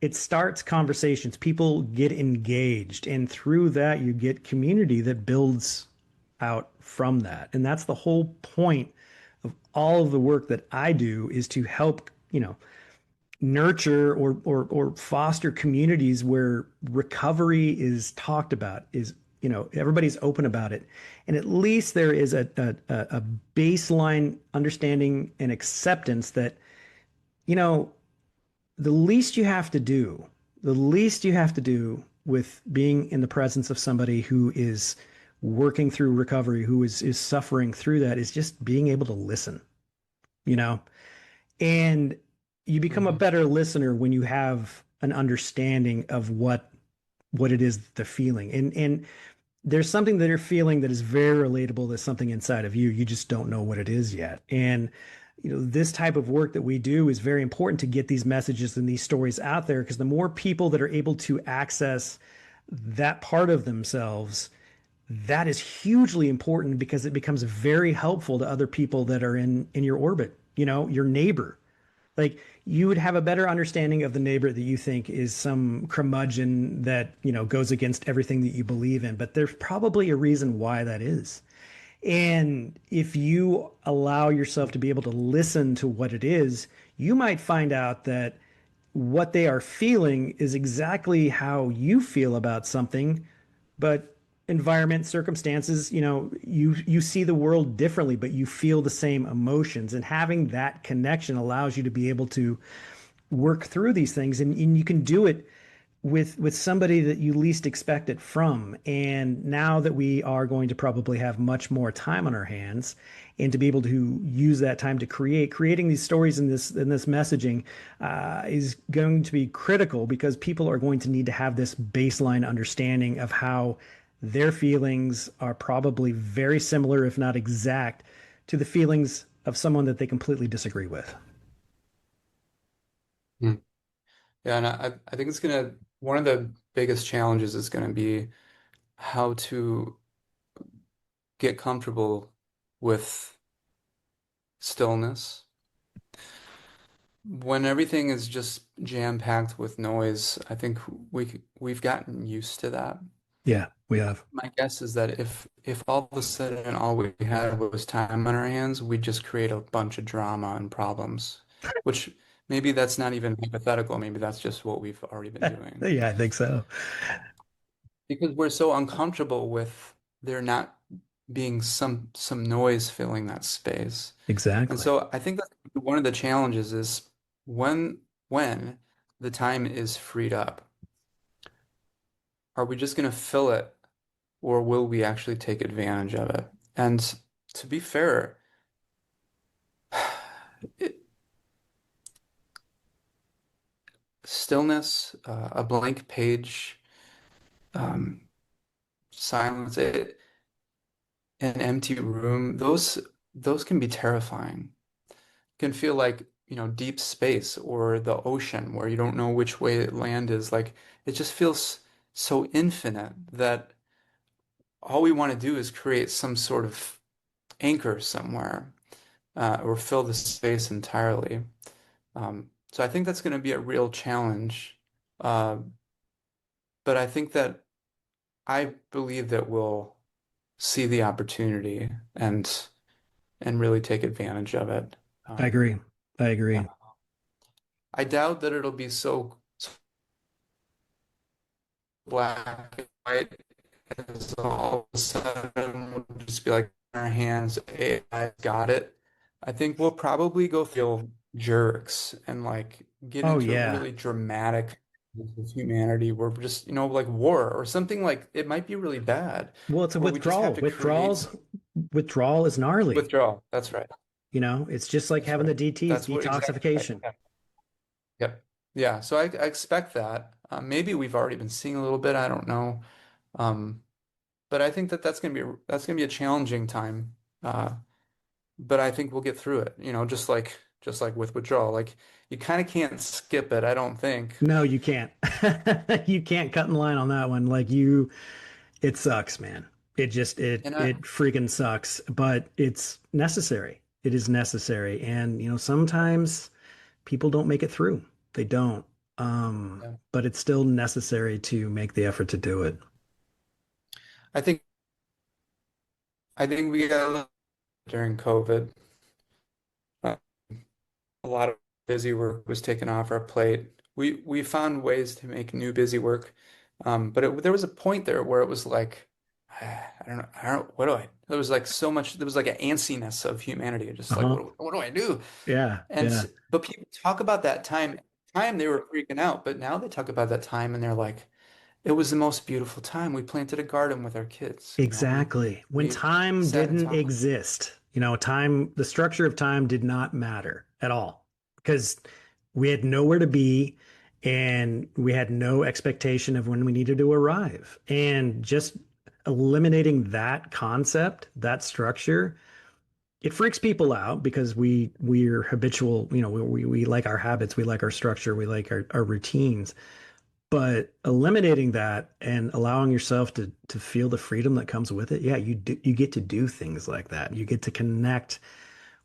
it starts conversations, people get engaged, and through that you get community that builds out from that. And that's the whole point of all of the work that I do, is to help nurture or foster communities where recovery is talked about, is everybody's open about it, and at least there is a baseline understanding and acceptance that you know the least you have to do the least you have to do with being in the presence of somebody who is working through recovery, who is suffering through that, is just being able to listen, you know and you become a Mhm. better listener when you have an understanding of what it is they're feeling. And there's something that you're feeling that is very relatable to something inside of you. You just don't know what it is yet. And this type of work that we do is very important to get these messages and these stories out there because the more people that are able to access that part of themselves, that is hugely important because it becomes very helpful to other people that are in your orbit, your neighbor. Like you would have a better understanding of the neighbor that you think is some curmudgeon that, goes against everything that you believe in, but there's probably a reason why that is. And if you allow yourself to be able to listen to what it is, you might find out that what they are feeling is exactly how you feel about something, but environment, circumstances, you see the world differently, but you feel the same emotions. And having that connection allows you to be able to work through these things, and you can do it with somebody that you least expect it from. And now that we are going to probably have much more time on our hands and to be able to use that time to creating these stories in this messaging is going to be critical because people are going to need to have this baseline understanding of how their feelings are probably very similar, if not exact, to the feelings of someone that they completely disagree with. Hmm. Yeah, and I think one of the biggest challenges is gonna be how to get comfortable with stillness. When everything is just jam-packed with noise, I think we've gotten used to that. Yeah, we have. My guess is that if all of a sudden all we had was time on our hands, we'd just create a bunch of drama and problems, which maybe that's not even hypothetical. Maybe that's just what we've already been doing. Yeah, I think so. Because we're so uncomfortable with there not being some noise filling that space. And Exactly. so I think that one of the challenges is when the time is freed up, are we just going to fill it or will we actually take advantage of it? And to be fair, it, stillness, a blank page, um, silence, an empty room, those can be terrifying. Can feel like, deep space or the ocean where you don't know which way land is. Like it just feels so infinite that all we want to do is create some sort of anchor somewhere, or fill the space entirely. So I think that's going to be a real challenge. Uh, but I think that I believe that we'll see the opportunity and really take advantage of it. I Um, agree. I yeah. agree. I doubt that it'll be so black and white as all of a sudden we'll just be like in our hands, AI got it. I think we'll probably go feel jerks and like get Oh into a yeah. really dramatic with humanity where we're just, like war or something like it might be really bad Well, it's a where we just have withdrawal. to create Withdrawal is gnarly. withdrawal. That's right. It's just like That's having right. the DTs, That's what exactly right. detoxification. Yeah. Yep. Yeah. So I expect that. Maybe we've already been seeing a little bit. I don't know. Um, but I think that that's gonna be a challenging time. But I think we'll get through it. Just like with withdrawal, like you kind of can't skip it. I don't think. No, you can't. You can't cut in line on that one. It sucks, man. And It freaking sucks, but it's necessary. It is necessary. And, sometimes people don't make it through. They don't. yeah, But it's still necessary to make the effort to do it. I think I think we got a little during COVID. Uh, a lot of busy work was taken off our plate. We found ways to make new busy work, but there was a point there where it was like, I don't know, what do I? There was like so much. There was like an antsiness of humanity, just like Uh-huh. what do I do? Yeah, yeah. But people talk about that time they were freaking out, but now they talk about that time and they're like, it was the most beautiful time. We planted a garden with our kids. Exactly. When We time sat and didn't talked with. exist, the structure of time did not matter at all because we had nowhere to be and we had no expectation of when we needed to arrive. And just eliminating that concept, that structure, it freaks people out because we're habitual, we like our habits, we like our structure, we like our routines. But eliminating that and allowing yourself to feel the freedom that comes with it, yeah, you get to do things like that. You get to connect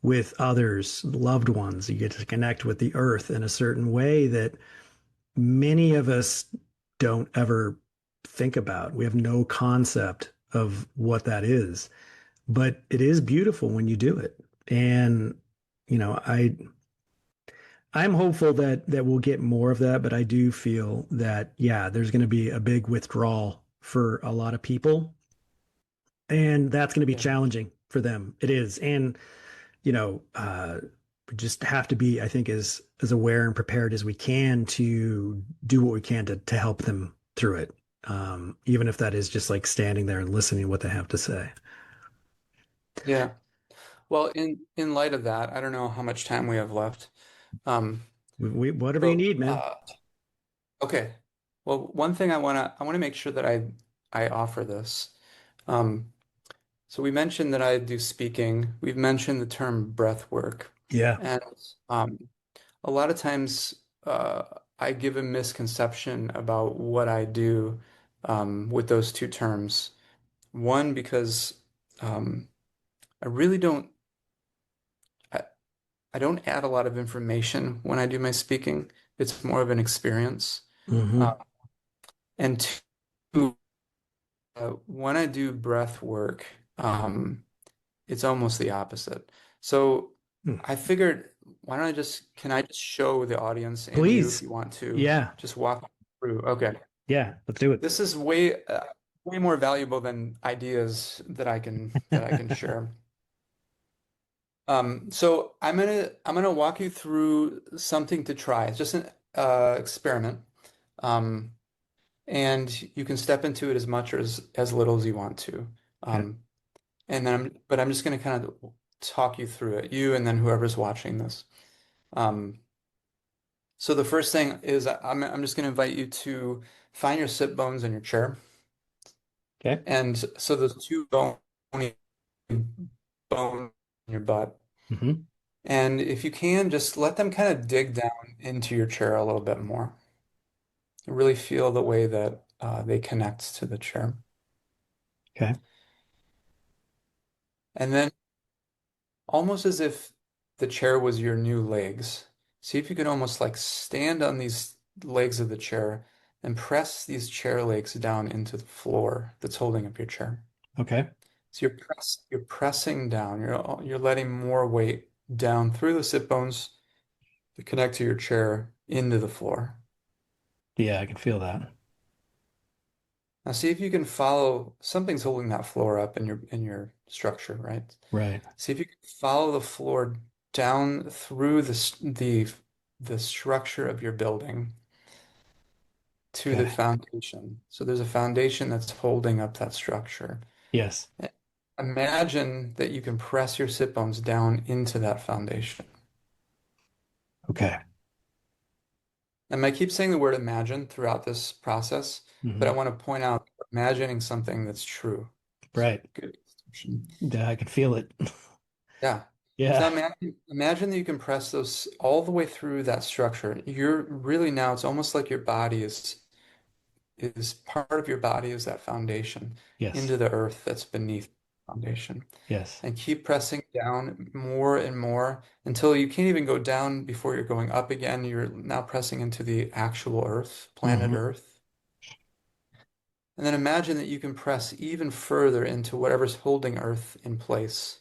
with others, loved ones. You get to connect with the earth in a certain way that many of us don't ever think about. We have no concept of what that is, but it is beautiful when you do it. And you know, I'm hopeful that we'll get more of that, but I do feel that yeah, there's going to be a big withdrawal for a lot of people, and that's going to be Yeah. challenging for them. It is, and we just have to be, I think, as aware and prepared as we can to do what we can to help them through it, even if that is just like standing there and listening to what they have to say. Yeah. Well, in light of that, I don't know how much time we have left. Um, Whatever you but need, man. okay. Well, one thing I wanna make sure that I offer this. Um, so we mentioned that I do speaking. We've mentioned the term breath work, Yeah. and um, a lot of times I give a misconception about what I do with those two terms. One, because um, I really don't. I, I don't add a lot of information when I do my speaking. It's more of an experience. Uh, Hmm. and two, when I do breath work, it's almost the opposite. So I figured, why don't can I just show the audience and you if Please. you want to Yeah. just walk through? Okay. Yeah. Let's do it. This is way more valuable than ideas that I can share. So I'm gonna walk you through something to try. It's just an experiment. Um, and you can step into it as much or as little as you want to. Okay. Um, but I'm just going to kind of talk you through it, you and then whoever's watching this. Um, so the first thing is I'm just going to invite you to find your sit bones in your chair. Okay. And so those two bony bones in your butt. Hmm. And if you can, just let them kind of dig down into your chair a little bit more. Really feel the way that they connect to the chair. Okay. And then almost as if the chair was your new legs. See if you can almost like stand on these legs of the chair and press these chair legs down into the floor that's holding up your chair. Okay. So you're pressing down. You're letting more weight down through the sit bones to connect to your chair into the floor. Yeah, I can feel that. Now see if you can follow something's holding that floor up in your structure, right? Right. See if you can follow the floor down through the structure of your building to the Okay. foundation. So there's a foundation that's holding up that structure. Yes. Imagine that you can press your sit bones down into that foundation. Okay. And I keep saying the word imagine throughout this process, but I Hmm. want to point out imagining something that's true. So Right. good. Yeah, I can feel it. Yeah. So Yeah. imagine that you can press those all the way through that structure. You're really now, it's almost like your body is part of your body is that foundation Yes. into the earth that's beneath the foundation. Yes. And keep pressing down more and more until you can't even go down before you're going up again. You're now pressing into the actual earth, planet Hmm. Earth. And then imagine that you can press even further into whatever's holding Earth in place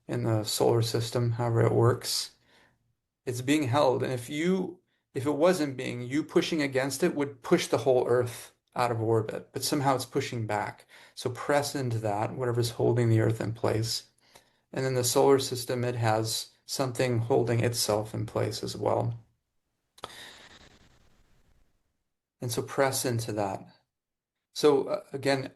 in the solar system, however it works. It's being held, and if it wasn't being, you pushing against it would push the whole Earth out of orbit, but somehow it's pushing back. So press into that, whatever's holding the Earth in place. And then the solar system, it has something holding itself in place as well. And so press into that. So again,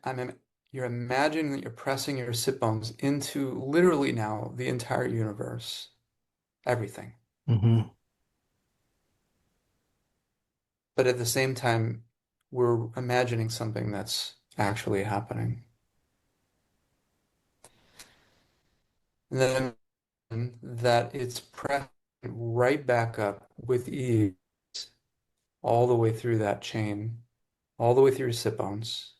you're imagining that you're pressing your sit bones into literally now the entire universe, everything. Hmm. But at the same time, we're imagining something that's actually happening. And then that it's pressed right back up with ease all the way through that chain, all the way through your sit bones.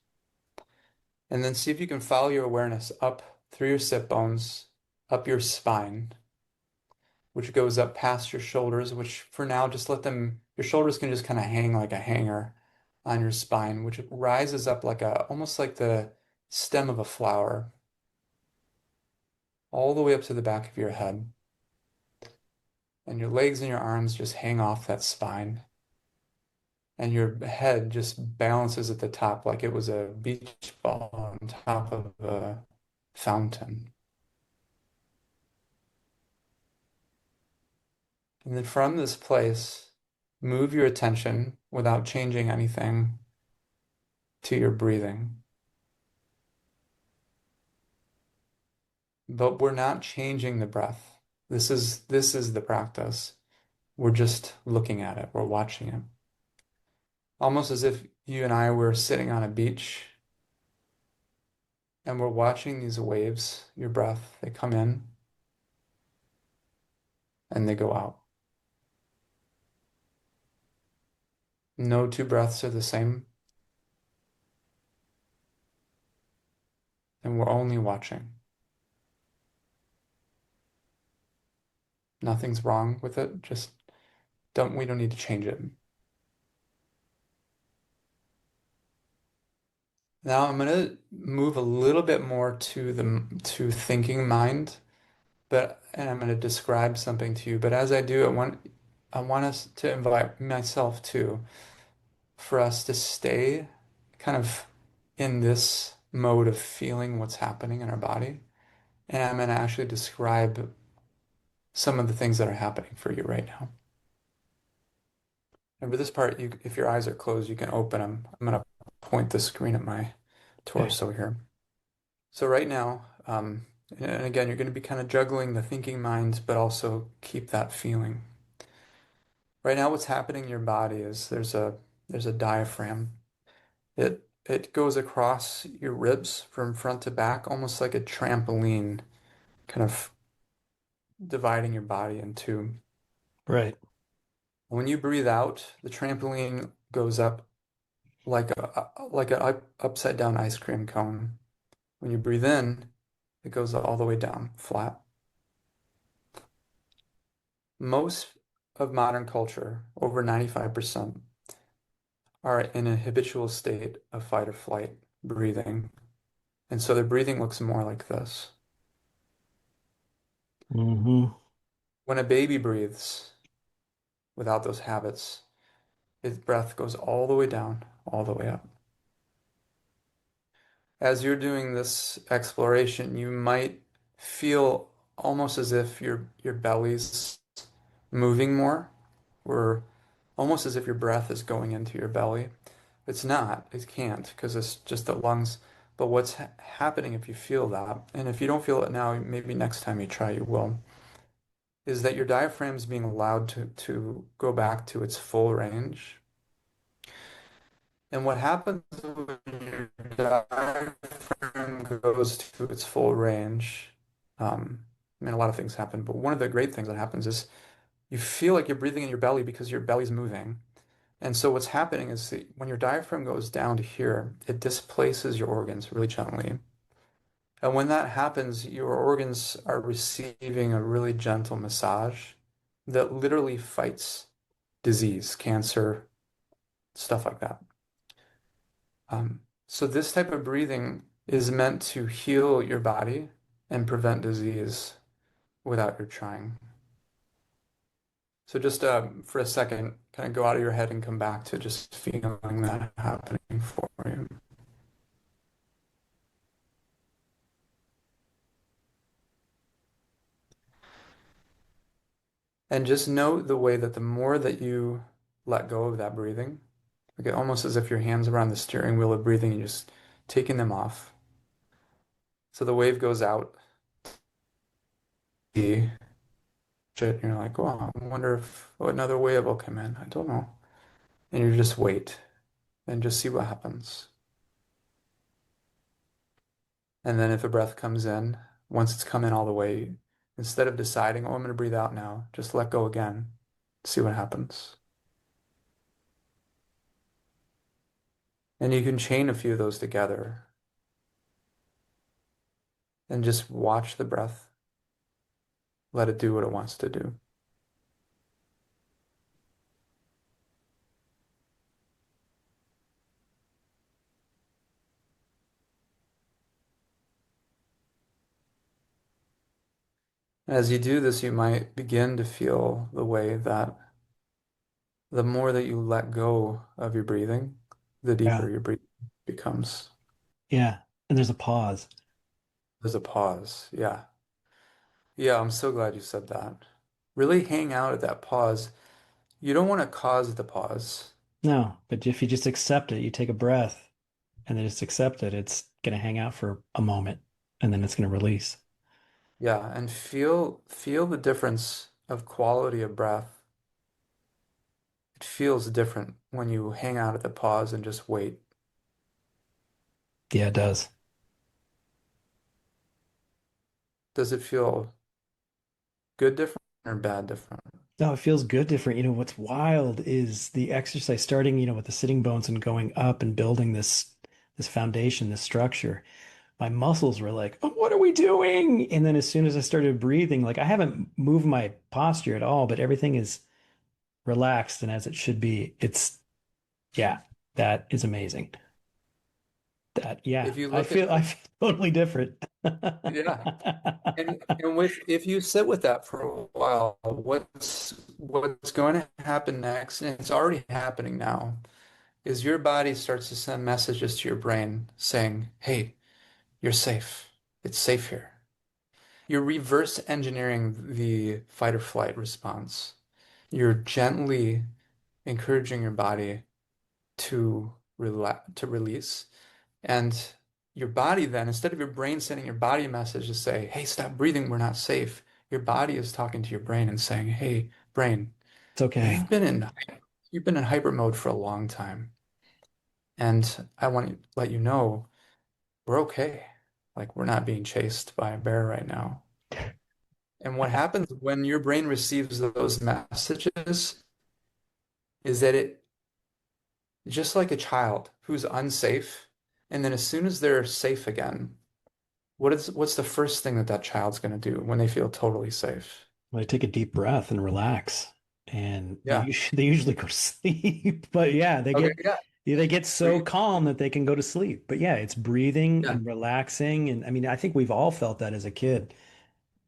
And then see if you can follow your awareness up through your sit bones, up your spine, which goes up past your shoulders, which for now, just let them, your shoulders can just kind of hang like a hanger on your spine, which rises up like almost like the stem of a flower, all the way up to the back of your head. And your legs and your arms just hang off that spine. And your head just balances at the top like it was a beach ball on top of a fountain. And then from this place, move your attention without changing anything to your breathing. But we're not changing the breath. This is the practice. We're just looking at it. We're watching it. Almost as if you and I were sitting on a beach and we're watching these waves, your breath, they come in and they go out. No two breaths are the same, and we're only watching. Nothing's wrong with it. Just we don't need to change it. Now I'm gonna move a little bit more to to thinking mind, and I'm gonna describe something to you. But as I do, I want us to invite myself too, for us to stay kind of in this mode of feeling what's happening in our body. And I'm gonna actually describe some of the things that are happening for you right now. And for this part, if your eyes are closed, you can open them. I'm gonna point the screen at my Okay. torso here. So right now, and again, you're going to be kind of juggling the thinking mind, but also keep that feeling. Right now, what's happening in your body is there's a diaphragm. It goes across your ribs from front to back, almost like a trampoline, kind of dividing your body in two. Right. When you breathe out, the trampoline goes up like a upside down ice cream cone. When you breathe in, it goes all the way down, flat. Most of modern culture, over 95%, are in a habitual state of fight or flight breathing. And so their breathing looks more like this. Hmm. When a baby breathes without those habits, its breath goes all the way down, all the way up. As you're doing this exploration, you might feel almost as if your belly's moving more, or almost as if your breath is going into your belly. It's not, it can't, because it's just the lungs. But what's happening if you feel that, and if you don't feel it now, maybe next time you try, you will, is that your diaphragm is being allowed to go back to its full range. And what happens when your diaphragm goes to its full range, I mean, a lot of things happen, but one of the great things that happens is you feel like you're breathing in your belly because your belly's moving. And so what's happening is that when your diaphragm goes down to here, it displaces your organs really gently. And when that happens, your organs are receiving a really gentle massage that literally fights disease, cancer, stuff like that. So this type of breathing is meant to heal your body and prevent disease without your trying. So just for a second, kind of go out of your head and come back to just feeling that happening for you. And just note the way that the more that you let go of that breathing, like almost as if your hands are on the steering wheel of breathing, you're just taking them off. So the wave goes out, and you're like, wow, I wonder if another wave will come in. I don't know. And you just wait and just see what happens. And then if a breath comes in, once it's come in all the way, instead of deciding, oh, I'm going to breathe out now, just let go again, see what happens. And you can chain a few of those together and just watch the breath, let it do what it wants to do. As you do this, you might begin to feel the way that the more that you let go of your breathing, the Yeah. deeper your breathing becomes. Yeah. And there's a pause. There's a pause. Yeah. Yeah, I'm so glad you said that. Really hang out at that pause. You don't want to cause the pause. No, but if you just accept it, you take a breath and then just accept it, it's going to hang out for a moment and then it's going to release. Yeah, and feel the difference of quality of breath. It feels different when you hang out at the pause and just wait. Yeah, it does. Does it feel good different or bad different? No, it feels good different. What's wild is the exercise starting, with the sitting bones and going up and building this foundation, this structure. My muscles were like, oh, what are we doing? And then as soon as I started breathing, like I haven't moved my posture at all, but everything is relaxed and as it should be. Yeah, that is amazing. Yeah, If you I look at feel I feel totally different. yeah, and with if you sit with that for a while, what's going to happen next, and it's already happening now, is your body starts to send messages to your brain saying, "Hey, you're safe. It's safe here." You're reverse engineering the fight or flight response. You're gently encouraging your body to release. And your body then, instead of your brain sending your body a message to say, hey, stop breathing, we're not safe, your body is talking to your brain and saying, hey, brain, It's okay. you've been in you've been in hyper mode for a long time. And I want to let you know we're okay. Like we're not being chased by a bear right now. And what Yeah. happens when your brain receives those messages is that it just like a child who's unsafe, and then as soon as they're safe again, what's the first thing that that child's going to do when they feel totally safe? Well, I take a deep breath and relax, and Yeah. they usually go to sleep. But yeah, Okay. Yeah. they get so calm that they can go to sleep. But yeah, it's breathing Yeah. and relaxing, and I mean, I think we've all felt that as a kid.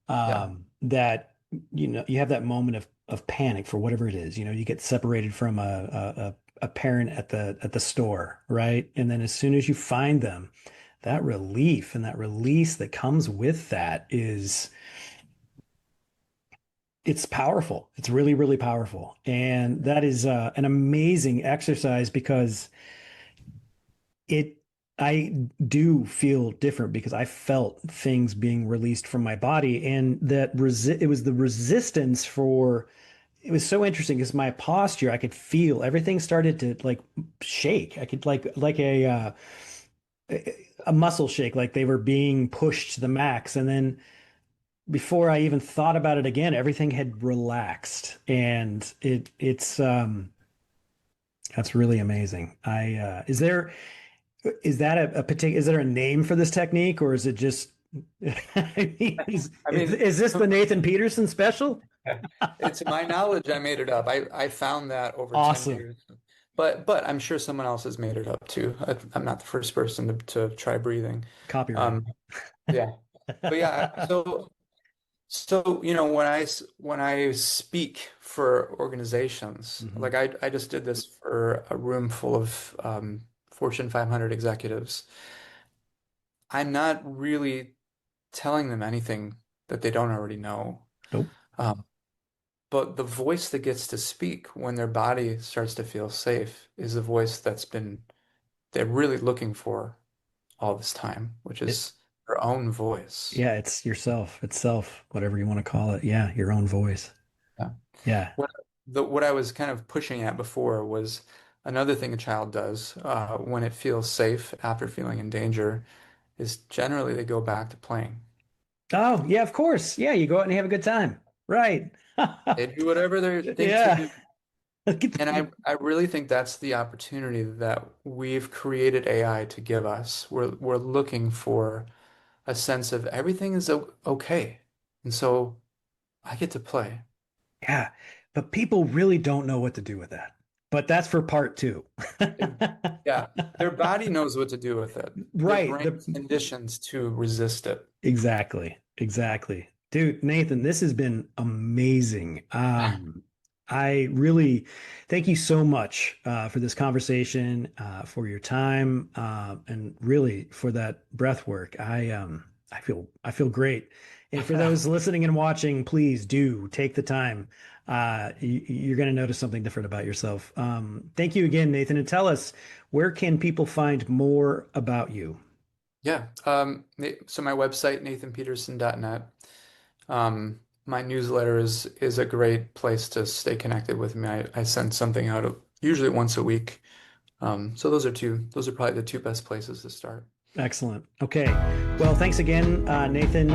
Yeah. That you have that moment of panic for whatever it is. You get separated from a parent at the store, right? And then as soon as you find them, that relief and that release that comes with that is it's powerful. It's really, really powerful. And that is an amazing exercise because it, I do feel different because I felt things being released from my body and it was the resistance for, it was so interesting because my posture, I could feel everything started to like shake. I could like a muscle shake, like they were being pushed to the max. And then before I even thought about it again, everything had relaxed, and it's that's really amazing. I is that a particular is there a name for this technique or is it just I mean, I mean, is this the Nathan Peterson special? to my knowledge, I made it up. I found that over 10 Awesome. years. But I'm sure someone else has made it up too. I'm not the first person to try breathing. Copyright. Um, yeah. But yeah, so, when I speak for organizations, Hmm. like I just did this for a room full of Fortune 500 executives. I'm not really telling them anything that they don't already know. Nope. Um, but the voice that gets to speak when their body starts to feel safe is the voice they're really looking for all this time, which It, is their own voice. yeah, it's yourself, itself, whatever you want to call it. Yeah, your own voice. Yeah. Yeah. What what I was kind of pushing at before was another thing a child does when it feels safe after feeling in danger is generally they go back to playing. Oh, yeah, of course. Yeah, you go out and you have a good time. Right. They do whatever they think to Yeah. do. And I really think that's the opportunity that we've created AI to give us. We're looking for a sense of everything is okay. And so I get to play. Yeah. But people really don't know what to do with that. But that's for part two. It- yeah, their body knows what to do with it. Their Right. brain is conditioned to resist it. Exactly. Exactly. Dude, Nathan, this has been amazing. I really thank you so much for this conversation, for your time, and really for that breath work. I feel great. And for those listening and watching, please do take the time. You're going to notice something different about yourself. Thank you again, Nathan, and tell us, where can people find more about you? Yeah. So my website, nathanpeterson.net. My newsletter is a great place to stay connected with me. I send something out usually once a week. So those are probably the two best places to start. Excellent. Okay. Well, thanks again, Nathan.